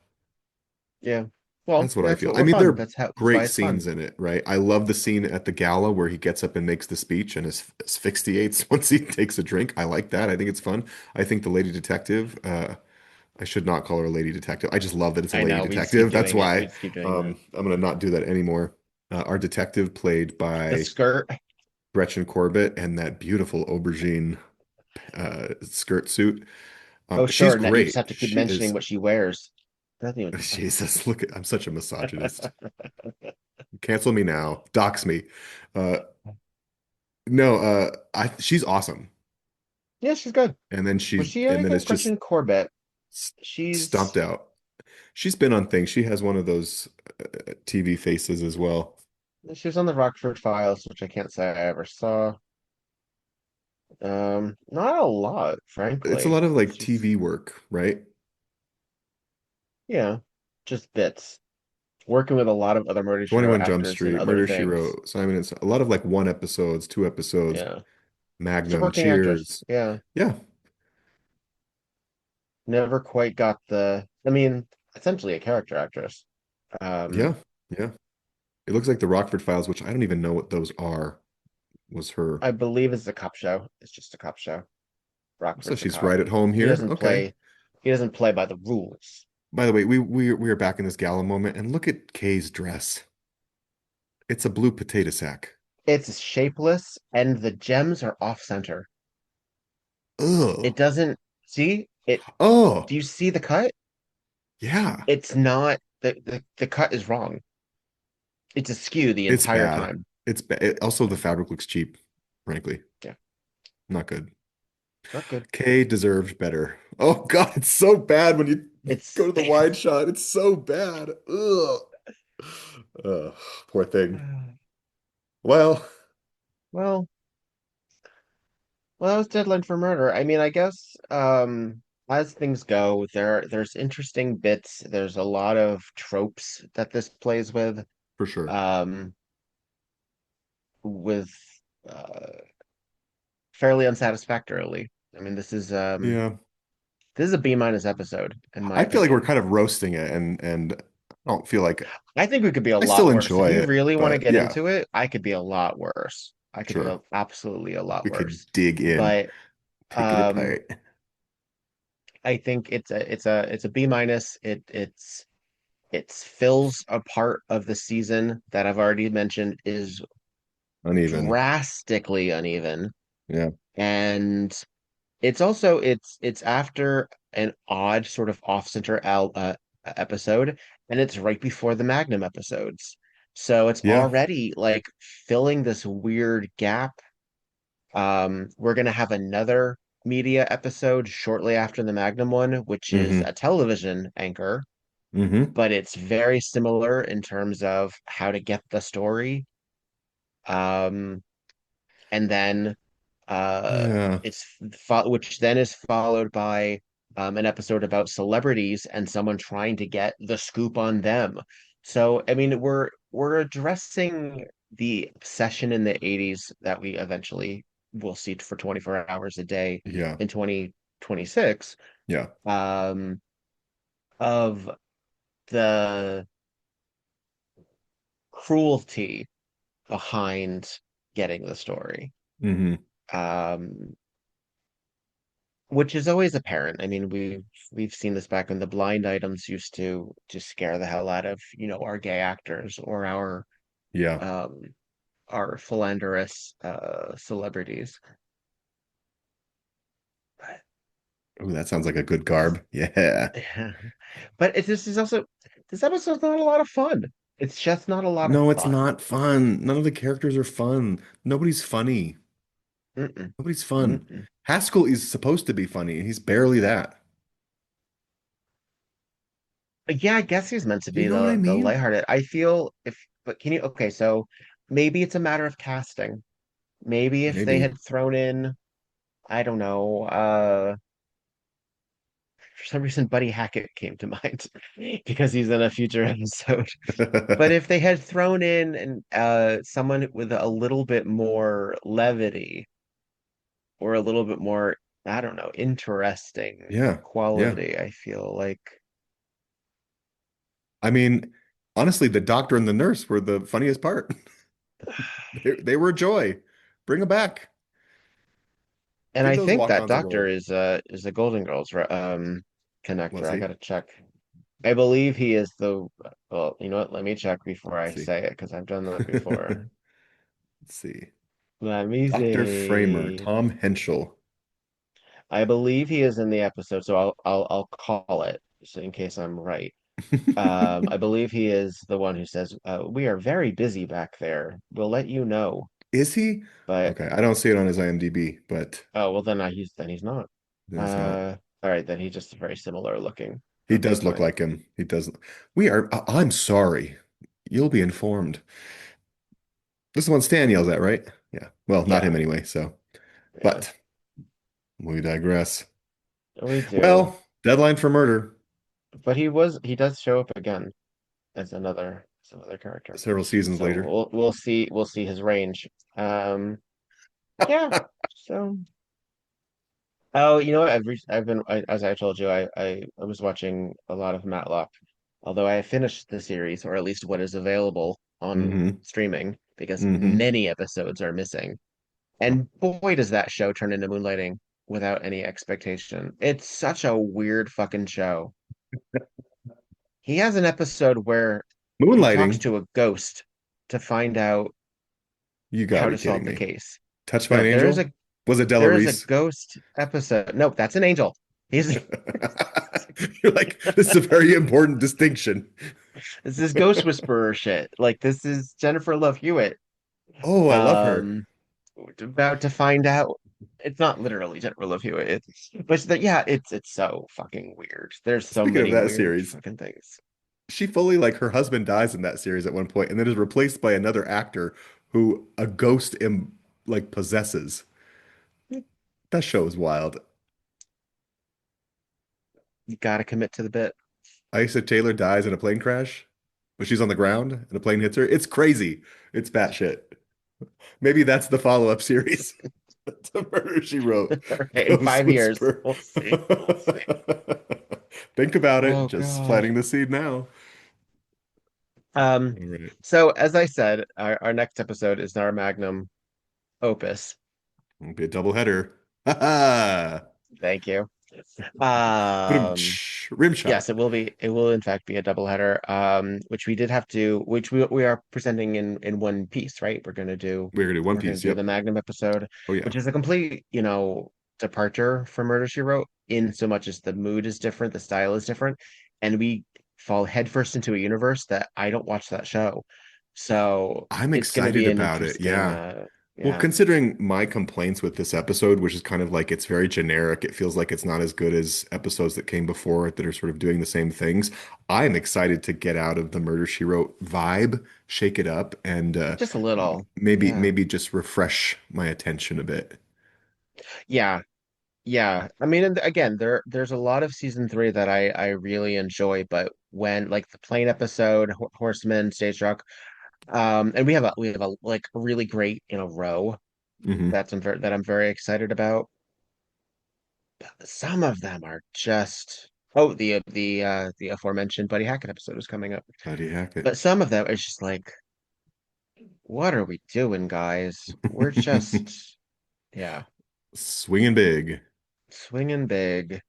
Yeah. Well, That's what I that's feel. what I we're mean, there fun. are That's why great it's fun. scenes in it, right? I love the scene at the gala where he gets up and makes the speech and asphyxiates once he takes a drink. I like that. I think it's fun. I think the lady detective, I should not call her a lady detective. I just love that it's a I lady know. We just keep detective. That's doing it. We why just keep doing that. I'm going to not do that anymore. Our detective played The by skirt. Gretchen Corbett and that beautiful aubergine skirt suit. Oh, She's sure. Now you just great. have to keep She mentioning is, what she wears. Doesn't even. Jesus, look at, I'm such a misogynist. Cancel me now. Dox me. Uh, no, she's awesome. Yeah, she's good. Was she? I And then think it's just Gretchen Corbett. s- She's stomped out. She's been on things. She has one of those TV faces as well. she was on the Rockford Files, which I can't say I ever saw. Not a lot, It's a frankly. lot of like She's TV work, right? yeah, just bits. Working with a lot of other Murder She Wrote 21 Jump actors and Street, other Murder She things. Wrote, Simon and a lot of like one episodes, two episodes, Yeah. She's a Magnum, working actress. Cheers. Yeah. Yeah, Never quite got I mean, essentially a character actress. yeah, Um, yeah. It looks like the Rockford Files, which I don't even know what those are, was her. I believe it's a cop show. It's just a cop show. So Rockford's a she's cop. right at home He here. doesn't Okay. play he doesn't play by the rules. By the way, we are back in this gala moment, and look at Kay's dress. It's a blue potato sack. It's shapeless and the gems are off center. It Ugh. doesn't see it. Oh, Do you see the cut? yeah. It's not the cut is wrong. It's askew the It's entire bad. time. It's bad. Also, the fabric looks cheap, frankly. Yeah, Not good. not good. Kay deserved better. Oh God, it's so bad when you go It's to the wide shot. It's so bad. Ugh. Ugh, poor thing. Well, well, well, that was Deadline for Murder. I mean, I guess as things go, there's interesting bits. There's a lot of tropes that this plays for sure. um, with uh, fairly unsatisfactorily. I mean, Yeah. this is a B minus episode in my I feel like we're opinion. kind of roasting it and I don't feel like I think we could be a I lot still worse. If enjoy you it, really want to but get yeah, into it, I could be a lot worse. I could be sure. absolutely a lot We could worse. dig in, But pick it um, apart. I think it's a B minus. It fills a part of the season that I've already mentioned is Uneven. drastically uneven, Yeah. and it's after an odd sort of off-center episode, and it's right before the Magnum episodes. So it's Yeah. already like filling this weird gap. We're gonna have another media episode shortly after the Magnum one, which is Hmm. a television anchor, Hmm. but it's very similar in terms of how to get the story. Um, and then uh, Yeah. which then is followed by an episode about celebrities and someone trying to get the scoop on them. So, I mean, we're addressing the obsession in the 80s that we eventually will see for 24 hours a day Yeah. in 2026, Yeah. um, of the cruelty behind getting the story. Hmm. Um, which is always apparent. I mean, we've seen this back when the blind items used to scare the hell out of, our gay actors or Yeah. um our philanderous celebrities. But Oh, that sounds like a good garb. Yeah. but this is also this episode's not a lot of fun. It's just not a lot of No, it's fun. not fun. None of the characters are fun. Nobody's funny. Mm-mm. Nobody's fun. Mm-mm. Haskell is supposed to be funny. He's barely that. Yeah, I guess he's meant to Do you be know what I the mean? lighthearted. I feel if, but can you? Okay, so maybe it's a matter of casting. Maybe if they Maybe. had thrown in, I don't know, for some reason Buddy Hackett came to mind because he's in a future episode. But if they had thrown in and someone with a little bit more levity or a little bit more, I don't know, interesting Yeah. Yeah. quality, I feel like I mean, honestly, the doctor and the nurse were the funniest part. They were a joy. Bring them back. and Give I those think that walk-ons a doctor role. is a Golden Girls connector. Was I he? gotta check. I believe he is the well, you know what? Let me check before Let's I see. say it because I've done that before. Let's see. Let me Dr. Framer, see. Tom Henschel. I believe he is in the episode, so I'll call it so in case I'm right. I believe he is the one who says, "We are very busy back there. We'll let you know." Is he? But Okay, I don't see it on his IMDb, but oh well, then he's not. no, it's not. All right, then he's just very similar looking. He Okay, does look fine. like him. He does. We are. I'm sorry. You'll be informed. This is the one Stan yells at, right? Yeah. Well, not him Yeah, anyway. So, yeah, but we digress. we do. Well, deadline for murder. But he does show up again as another some other character. Several seasons So later. we'll see his range. Yeah. So oh, you know what? I've been as I told you, I was watching a lot of Matlock, although I have finished the series, or at least what is available on Hmm. streaming, because Hmm. many episodes are missing. And boy, does that show turn into moonlighting without any expectation. It's such a weird fucking show. He has an episode where he talks Moonlighting. to a ghost to find out You gotta how be to solve kidding the me. case. Touched by No, an Angel? Was it Della there is a Reese? ghost episode. Nope, that's an angel. He's You're like, this is a very important distinction. this is ghost whisperer shit. Like this is Jennifer Love Hewitt. Oh, I love her. Um, about to find out. It's not literally Jennifer Love Hewitt. Yeah, it's so fucking weird. There's so Speaking of many that weird series, fucking things. she fully like her husband dies in that series at one point and then is replaced by another actor who a ghost like possesses. That show is wild. You gotta commit to the bit. Issa Taylor dies in a plane crash, but she's on the ground and a plane hits her. It's crazy. It's batshit. Maybe that's the follow-up series to Murder She Wrote. Okay, in Ghost 5 years, Whisper. we'll see. We'll see. Think about it. Oh Just God. planting the seed now. Um, All right. so as I said, our next episode is our magnum opus. It'll be a double header. Ha ha. Thank you. Rim Yes, shot. it will in fact be a doubleheader. Which we did have to, which we are presenting in one piece, right? We're gonna do One We're gonna Piece. do the Yep. Magnum episode, Oh yeah. which is a complete, departure from Murder She Wrote, in so much as the mood is different, the style is different, and we fall headfirst into a universe that I don't watch that show. So I'm it's gonna excited be an about it. interesting Yeah. Well, yeah. considering my complaints with this episode, which is kind of like it's very generic, it feels like it's not as good as episodes that came before it that are sort of doing the same things. I'm excited to get out of the Murder She Wrote vibe, shake it up, and Just a little. maybe Yeah. maybe just refresh my attention a bit. Yeah. Yeah, I mean, and again, there's a lot of season three that I really enjoy, but when like the plane episode, Horseman, Stage Struck, and we have a like really great in a row Hmm. that I'm very excited about. Some of them are just the aforementioned Buddy Hackett episode is coming up, Buddy Hackett. but some of them is just like, what are we doing, guys? We're just yeah, Swinging big. swinging big.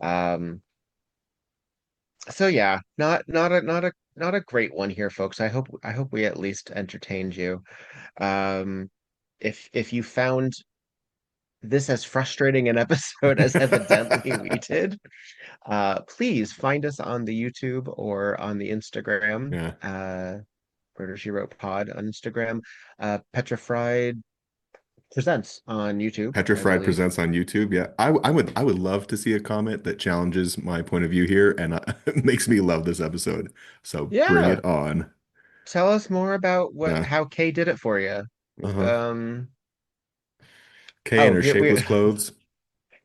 Um. So yeah, not a great one here, folks. I hope we at least entertained you. Um, if you found this as frustrating an episode as evidently we did, please find us on the YouTube or on the Instagram. Yeah. Murder She Wrote Pod on Instagram. Petrified Presents on YouTube, Petra I Fried believe. presents on YouTube. Yeah, I would love to see a comment that challenges my point of view here and makes me love this episode. So bring Yeah. it on. Tell us more about Yeah. how Kay did it for you. Uh-huh. Um, Kay in oh, her shapeless clothes.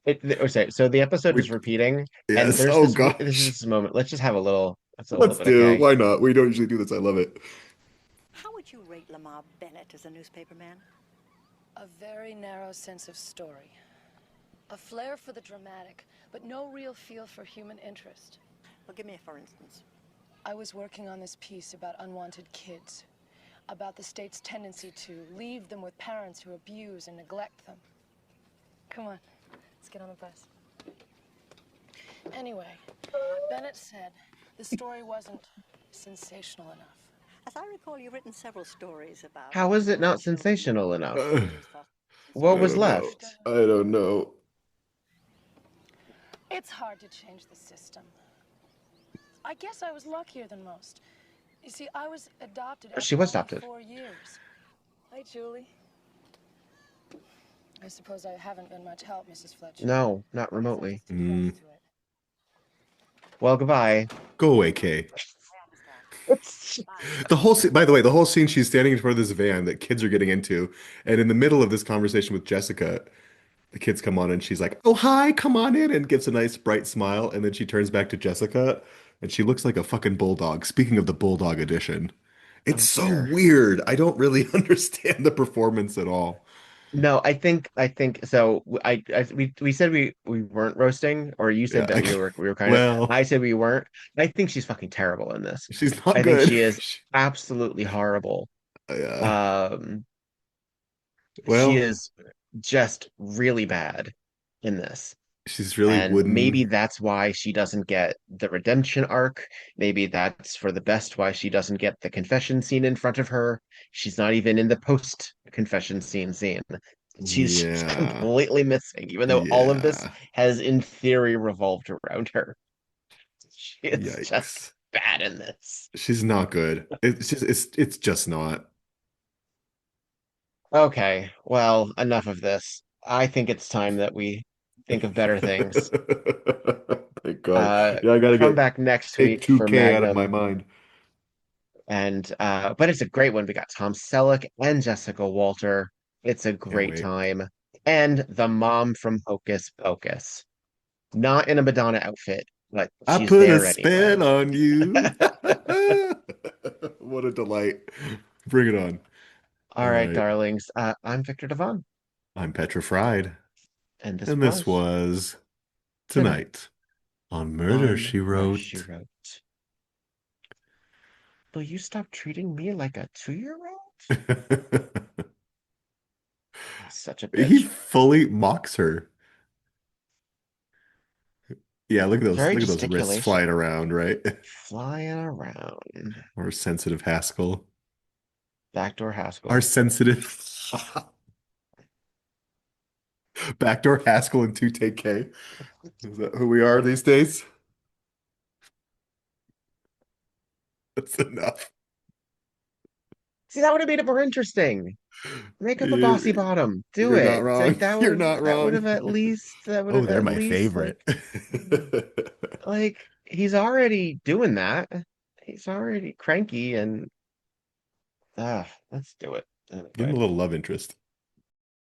okay, so the episode We is repeating, and yes. there's Oh this gosh. is moment. Let's just have a little Let's bit of do. Kay. Why not? We don't usually do this. I love it. How would you rate Lamar Bennett as a newspaperman? A very narrow sense of story. A flair for the dramatic, but no real feel for human interest. Well, give me a for instance. I was working on this piece about unwanted kids, about the state's tendency to leave them with parents who abuse and neglect them. Come on, let's get on the bus. Anyway, Bennett said the story wasn't sensational enough. As I recall, you've written several stories about How is it not children sensational enough? I What was don't know. left? I don't know. It's hard to change the system. I guess I was luckier than most. You see, I was adopted She after was only adopted. 4 years. Hi, Julie. I suppose I haven't been much help, Mrs. Fletcher. No, not remotely. Mm. Well, goodbye. Go away, Kay. The whole scene, by the way, the whole scene, she's standing in front of this van that kids are getting into, and in the middle of this conversation with Jessica, the kids come on and she's like, "Oh, hi, come on in," and gives a nice bright smile, and then she turns back to Jessica and she looks like a fucking bulldog. Speaking of the bulldog edition, it's Oh so dear. weird. I don't really understand the performance at all. No, I think so. We said we weren't roasting, or you said Yeah, that we were kind of. well, I said we weren't. I think she's fucking terrible in this. she's not I think good. she is absolutely horrible. Yeah. Um, she Well, is just really bad in this. she's really And maybe wooden. that's why she doesn't get the redemption arc. Maybe that's for the best why she doesn't get the confession scene in front of her. She's not even in the post confession scene. She's just Yeah. completely missing, even though all of this Yeah. has in theory revolved around her. She is just Yikes. bad in this. She's not good. It's just not. Okay, well, enough of this. I think it's time that we think of better things. Thank God. Yeah, I gotta Come get back next take week for 2K out of my Magnum. mind. And but it's a great one. We got Tom Selleck and Jessica Walter. It's a Can't great wait. time. And the mom from Hocus Pocus. Not in a Madonna outfit, but I she's put a there spell anyway. on you. What a delight. Bring it on. All All right, right. darlings. I'm Victor Devon, I'm Petra Fried, and this and this was was Tonight Tonight on Murder, on She Murder, She Wrote. Wrote. Will you stop treating me like a 2-year-old? Such a He bitch. fully mocks her. Yeah, Very look at those wrists gesticulation. flying around, right? Flying around. Our sensitive Haskell. Backdoor Our Haskell. sensitive Backdoor Haskell and 2K. Is that who we are these days? That's enough. See, that would have made it more interesting. Make up a bossy You're bottom. Do not it. wrong. Like You're not that would wrong. have at least Oh, they're my favorite. like he's already doing that. He's already cranky and let's do it Give him anyway. a little love interest.